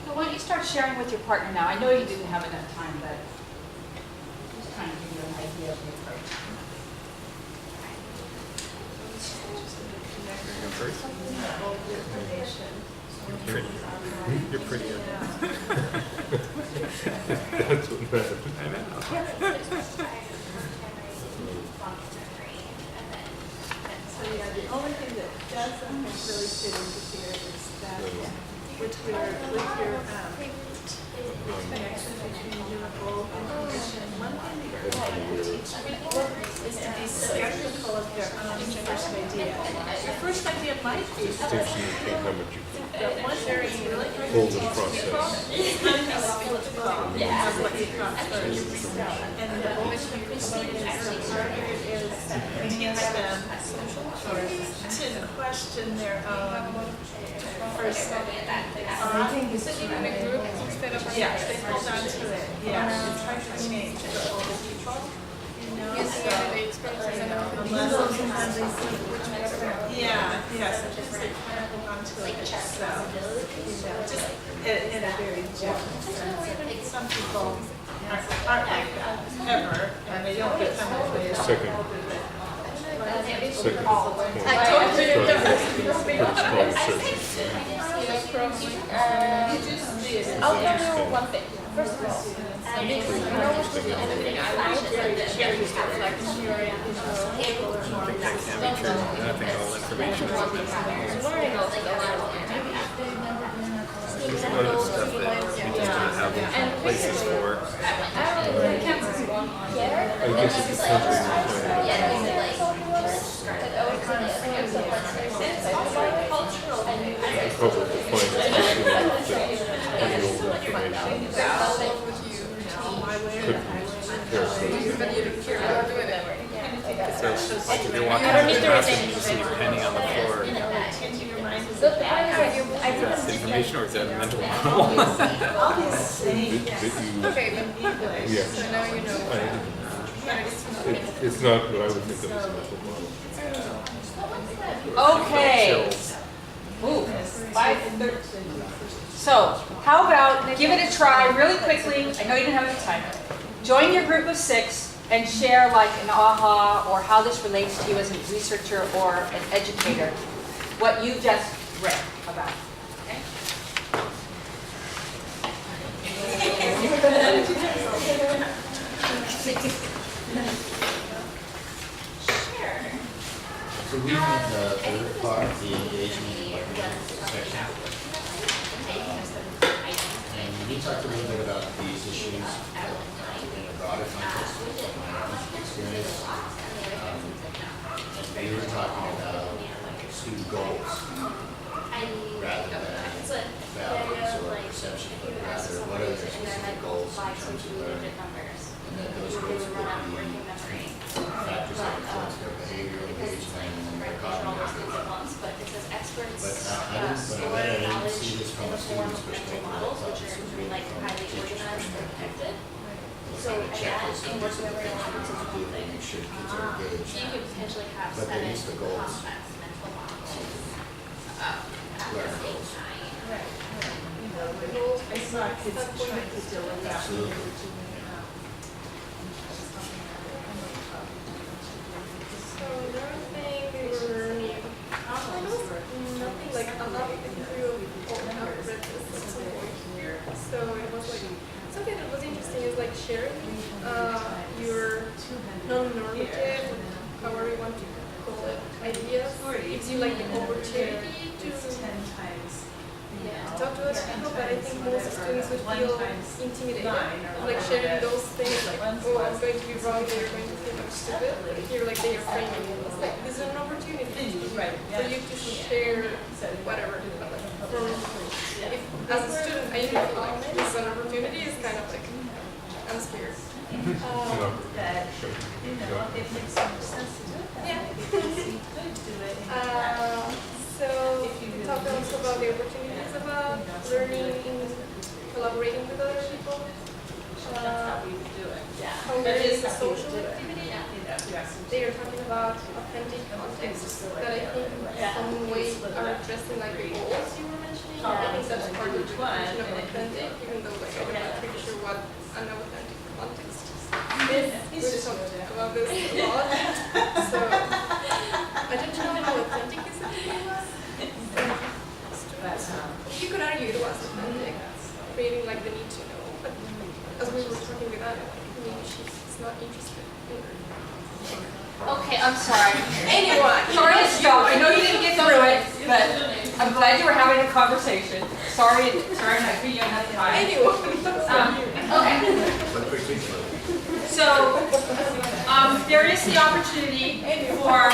So why don't you start sharing with your partner now? I know you didn't have enough time, but just trying to give you an idea of the approach. Go first? You're pretty. You're pretty. That's what matters. I know. So yeah, the only thing that doesn't really fit into here is that with your connection between you and goal and condition. One thing that you're trying to teach people is to be skeptical of their own first idea. Your first idea might be Distinction between how much you but one area you really try to hold teach the people process. is how to be skeptical of what you thought first. And the only thing is part of it is teach them to question their own first So you have a group instead of yeah, they hold on to it. Yeah, and try to change it. You know, using everyday experiences and all. unless sometimes they see yeah, sometimes they kind of hold on to it themselves. You know, just in a very gentle sense. I think some people aren't like that. ever, and they don't get them until they Second. Second point. I told you. Pretty small section. I'll tell you one thing. First of all, anything I like is like sharing stuff like sharing, learning all like a lot of There's a lot of stuff that we just don't have places for. I guess it depends on probably the point is Like if you're walking out of the house and you just see a penny on the floor, is that information or is that a mental model? Okay, Yeah. so now you know. It's not what I would think of as a mental model. Okay. Ooh, 5:13. So, how about give it a try really quickly? I know you didn't have enough time. Join your group of 6 and share like an aha or how this relates to you as a researcher or an educator, what you just read about. Okay? So we have the third part, the engagement section. And we talked a little bit about these issues in a broader context of my own experience. And we were talking about student goals rather than values or perception, but rather what are their specific goals in terms of learning. And that those goals would be factors that influence their behavior, engagement, and their cognitive ability. But I didn't see this from a student's perspective. I thought this was really from a teacher's perspective. So Looking at a checklist of working different things everyone we need to do to make sure kids are engaged. So you could potentially have But there 7 needs the goals. complex mental models at Learn the same goals. time. I saw kids trying to deal with that. Absolutely. So another thing we were learning, nothing like a lot of things we all have read this at some point here. So it was like something that was interesting is like sharing your non-normative, however you want to call it, ideas. Gives you like the opportunity to talk to other people, but I think most students would feel intimidated, like sharing those things, like, oh, I'm going to be wrong, they're going to think I'm stupid. But here, like, they are framing it. It's like, this is an opportunity for you to share whatever. But like, if, as a student, I feel like this is an opportunity, it's kind of like, I'm scared. It makes more sense to do that. Yeah. Because you could do it. So we talked also about the opportunities about learning and collaborating with other people. That's how we would do it. How That learning is is a how we would social do it. activity. Yes. They are talking about authentic context that I think in some way are addressing like the goals you were mentioning. I think that's part of the definition of authentic, even though like I'm not pretty sure what an authentic context is. We talked about this a lot. So I don't know how authentic is it was. You could argue it was authentic, creating like the need to know. But as we were talking with Anna, maybe she's not interested in. Okay, I'm sorry. Anyone. Sorry to stop. I know you didn't get through it, but I'm glad you were having a conversation. Sorry I'm not giving you enough time. Anyone. Okay. But particularly, So, there is the opportunity for,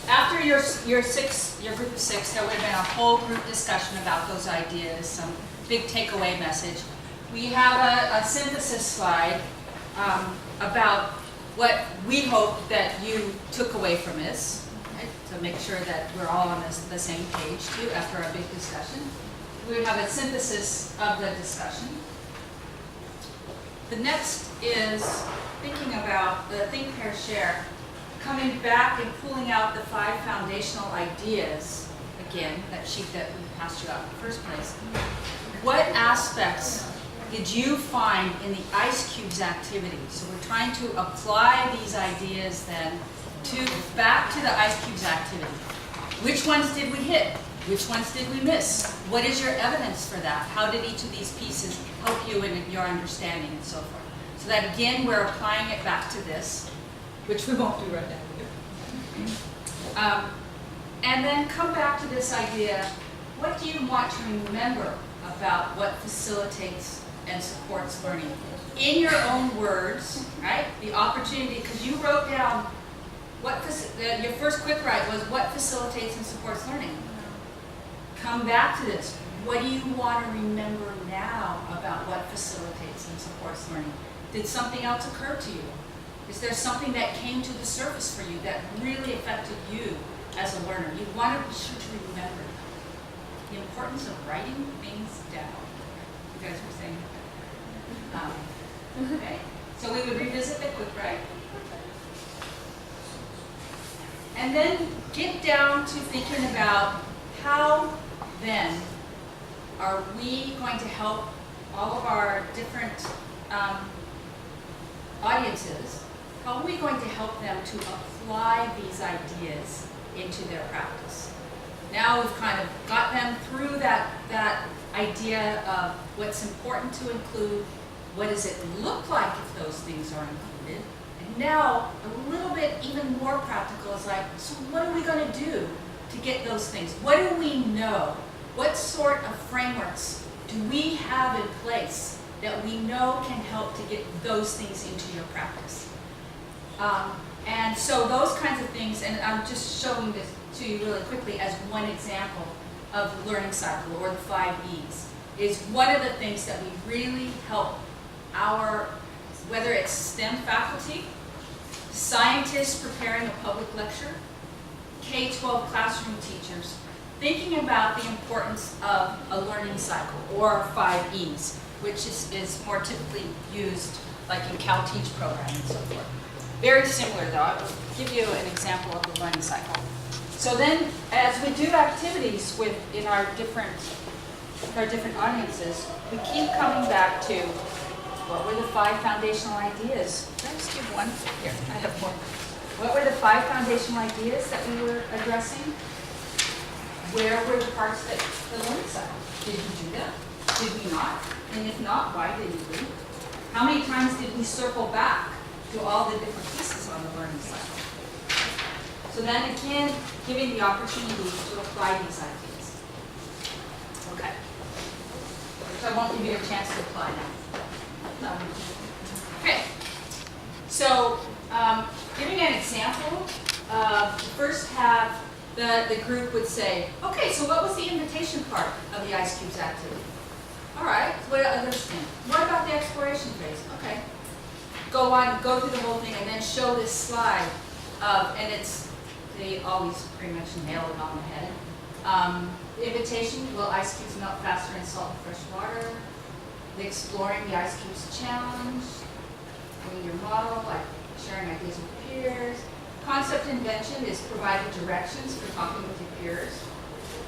after your group of 6, there would have been a whole group discussion about those ideas, some big takeaway message. We have a synthesis slide about what we hope that you took away from this, right, to make sure that we're all on the same page too after a big discussion. We would have a synthesis of the discussion. The next is thinking about the Think, Pair, Share, coming back and pulling out the 5 foundational ideas, again, that sheet that we passed you out in the first place. What aspects did you find in the ice cubes activity? So we're trying to apply these ideas then back to the ice cubes activity. Which ones did we hit? Which ones did we miss? What is your evidence for that? How did each of these pieces help you in your understanding and so forth? So that again, we're applying it back to this, which we won't do right now. And then come back to this idea, what do you want to remember about what facilitates and supports learning? In your own words, right? The opportunity, because you wrote down your first quick write was what facilitates and supports learning. Come back to this. What do you want to remember now about what facilitates and supports learning? Did something else occur to you? Is there something that came to the surface for you that really affected you as a learner? You want to be sure to remember the importance of writing things down. You guys were saying that. Okay, so we would revisit the quick write. And then get down to thinking about how then are we going to help all of our different audiences, how are we going to help them to apply these ideas into their practice? Now we've kind of got them through that idea of what's important to include, what does it look like if those things are included, and now a little bit even more practical is like, so what are we going to do to get those things? What do we know? What sort of frameworks do we have in place that we know can help to get those things into your practice? And so those kinds of things, and I'm just showing this to you really quickly as one example of the learning cycle, or the 5 E's, is one of the things that we really help our, whether it's STEM faculty, scientists preparing a public lecture, K-12 classroom teachers, thinking about the importance of a learning cycle, or 5 E's, which is more typically used like in CalTeach programming and so forth. Very similar though. I'll give you an example of the learning cycle. So then, as we do activities in our different audiences, we keep coming back to what were the 5 foundational ideas. Can I just give one? Here, I have more. What were the 5 foundational ideas that we were addressing? Where were the parts that the learning cycle? Did we do that? Did we not? And if not, why didn't we? How many times did we circle back to all the different pieces on the learning cycle? So then again, giving the opportunity to apply these ideas. Okay. So I won't give you a chance to apply now. Okay. So giving an example, first have the group would say, okay, so what was the invitation part of the Ice Cubes activity? All right, what I understand. What about the exploration phase? Okay. Go through the whole thing and then show this slide. They always pretty much nail it on the head. The invitation, will ice cubes melt faster in salt and fresh water? The exploring the ice cubes challenge. Doing your model, like sharing ideas with peers. Concept invention is providing directions for talking with your peers.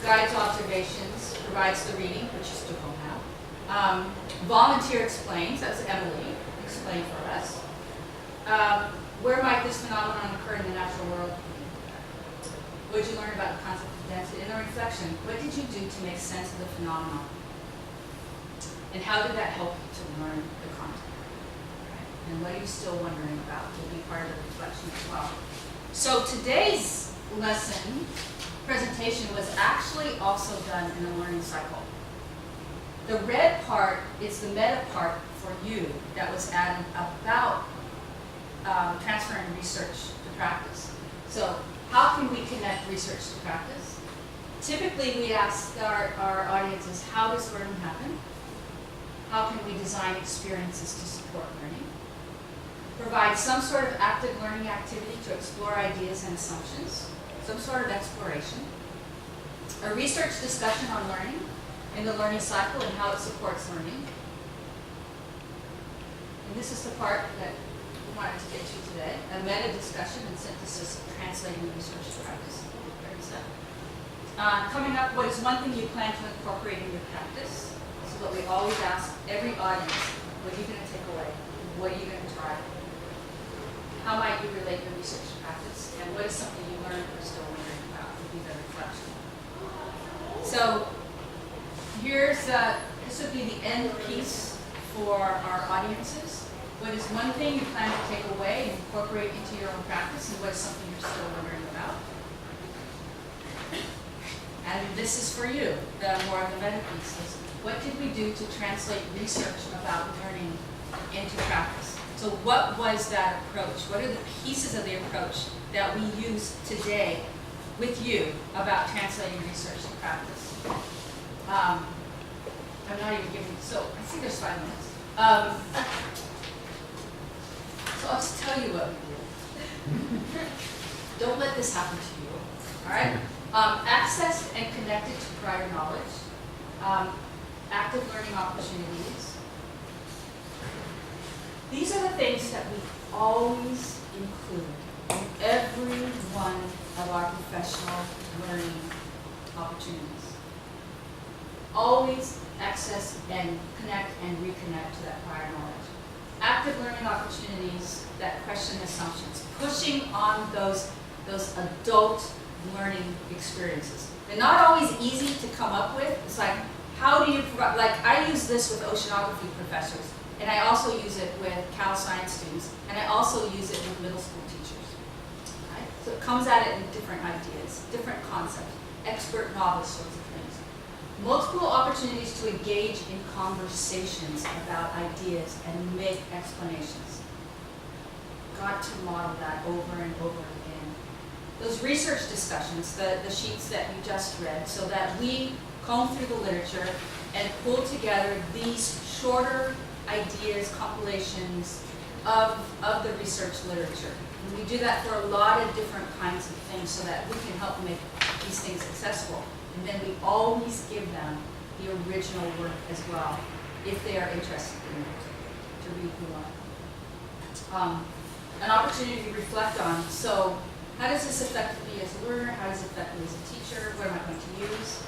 Guides observations, provides the reading, which you still don't have. Volunteer explains, that's Emily, explain for us. Where might this phenomenon occur in the natural world? What did you learn about the concept of density? In the reflection, what did you do to make sense of the phenomenon? And how did that help you to learn the content? Right? And what are you still wondering about will be part of the reflection as well. So today's lesson presentation was actually also done in a learning cycle. The red part is the meta part for you that was added about transferring research to practice. So how can we connect research to practice? Typically we ask our audiences, how does learning happen? How can we design experiences to support learning? Provide some sort of active learning activity to explore ideas and assumptions, some sort of exploration. A research discussion on learning in the learning cycle and how it supports learning. And this is the part that we wanted to get to today, a meta discussion and synthesis of translating research to practice. Coming up, what is one thing you plan to incorporate in your practice? so that we always ask every audience, what are you going to take away? What are you going to try? How might you relate your research to practice? And what is something you learned or still wondering about? Would be the reflection. So here's, this would be the end piece for our audiences. What is one thing you plan to take away and incorporate into your own practice, and what is something you're still wondering about? And this is for you, the more of the meta pieces. What did we do to translate research about learning into practice? So what was that approach? What are the pieces of the approach that we use today with you about translating research to practice? I'm not even giving, so I see there's 5 minutes. So I'll just tell you what we did. Don't let this happen to you, all right? Access and connected to prior knowledge. Active learning opportunities. These are the things that we always include in every one of our professional learning opportunities. Always access and connect and reconnect to that prior knowledge. Active learning opportunities that question assumptions, pushing on those adult learning experiences. They're not always easy to come up with. It's like, how do you provide, like I use this with oceanography professors, and I also use it with Cal Science students, and I also use it with middle school teachers. Right? So it comes at it in different ideas, different concepts, expert novice sorts of things. Multiple opportunities to engage in conversations about ideas and make explanations. Got to model that over and over again. Those research discussions, the sheets that you just read, so that we comb through the literature and pull together these shorter ideas, compilations of the research literature. And we do that for a lot of different kinds of things so that we can help make these things accessible. And then we always give them the original work as well, if they are interested in it, to read more. An opportunity to reflect on. So how does this affect me as a learner? How does it affect me as a teacher? What am I going to use?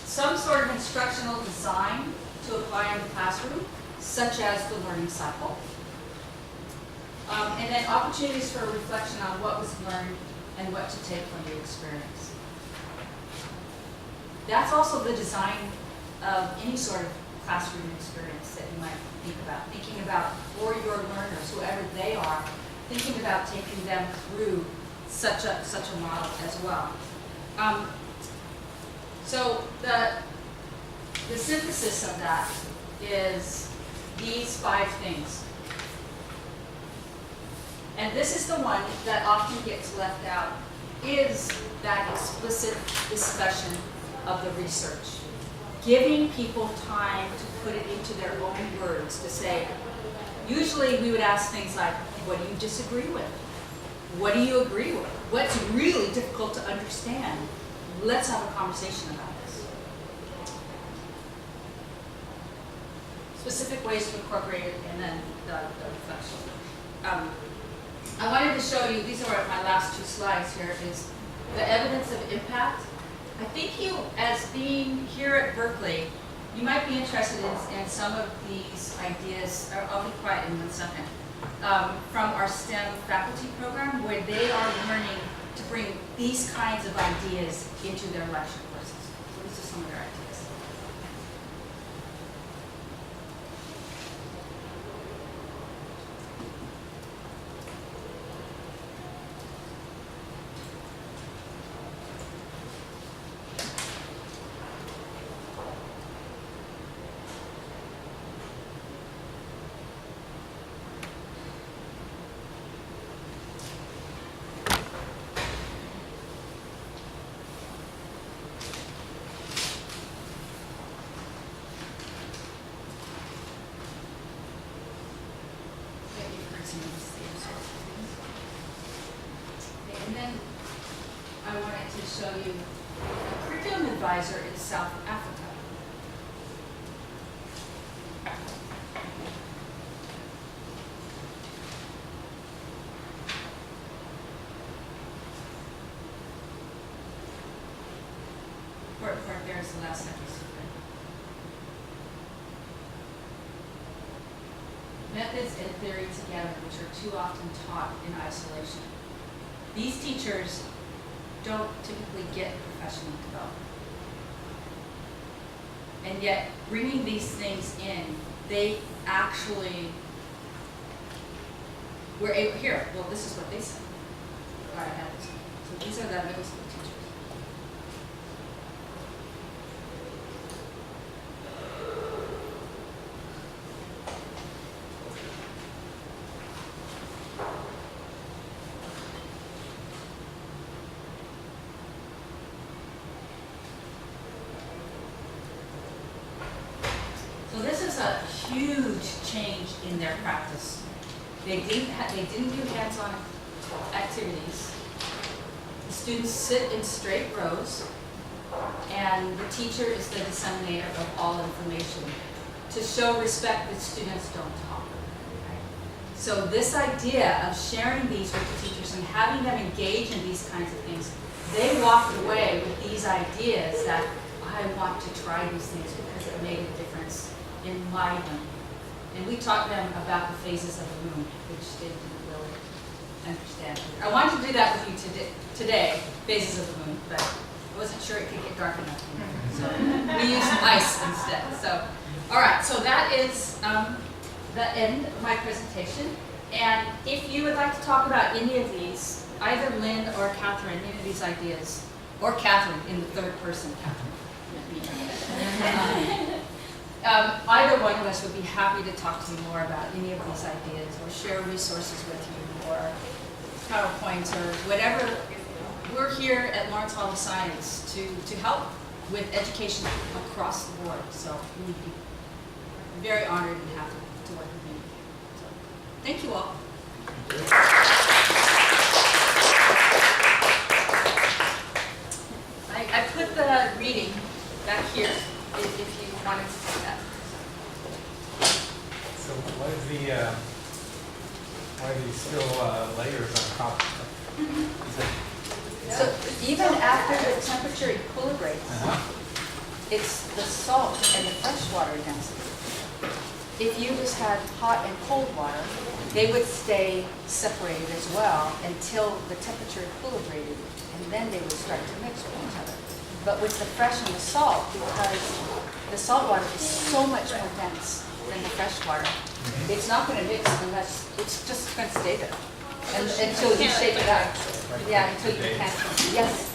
Some sort of instructional design to apply in the classroom, such as the learning cycle. And then opportunities for reflection on what was learned and what to take from the experience. That's also the design of any sort of classroom experience that you might think about. Thinking about for your learners, whoever they are, thinking about taking them through such a model as well. So the synthesis of that is these 5 things. And this is the one that often gets left out, is that explicit discussion of the research. Giving people time to put it into their own words, to say, usually we would ask things like, what do you disagree with? What do you agree with? What's really difficult to understand? Let's have a conversation about this. Specific ways to incorporate it, and then the reflection. I wanted to show you, these are my last 2 slides here, is the evidence of impact. I think you, as being here at Berkeley, you might be interested in some of these ideas. I'll be quiet in 1 second. From our STEM faculty program, where they are learning to bring these kinds of ideas into their lecture courses. So these are some of their ideas. And then I wanted to show you a curriculum advisor in South Africa. There's the last sentence. methods and theory together, which are too often taught in isolation. These teachers don't typically get professional development. And yet, bringing these things in, they actually were able, here, well, this is what they said. All right, I have this. So these are the middle school teachers. So this is a huge change in their practice. They didn't do hands-on activities. The students sit in straight rows, and the teacher is the disseminator of all information. To show respect, the students don't talk. Right? So this idea of sharing these with the teachers and having them engage in these kinds of things, they walked away with these ideas that I want to try these things because it made a difference in my life. And we taught them about the phases of the moon, which they didn't really understand. I wanted to do that with you today, phases of the moon, but I wasn't sure it could get dark enough. So we used ice instead. So, all right, so that is the end of my presentation. And if you would like to talk about any of these, either Lynn or Catherine, any of these ideas, or Catherine in the third person, Catherine. Either one of us would be happy to talk to you more about any of these ideas or share resources with you or PowerPoints or whatever. We're here at Lawrence Hall of Science to help with education across the board. So we'd be very honored and happy to work with you. So, thank you all. I put the reading back here if you wanted to see that. So what is the, why are these still layers on top? Is it, So even after the temperature equilibrates, it's the salt and the freshwater density. If you just had hot and cold water, they would stay separated as well until the temperature equilibrated, and then they would start to mix with each other. But with the fresh and the salt, because the salt water is so much more dense than the fresh water, it's not going to mix unless it's just going to stay there until you shake it out. Yeah, until you can't. Yes.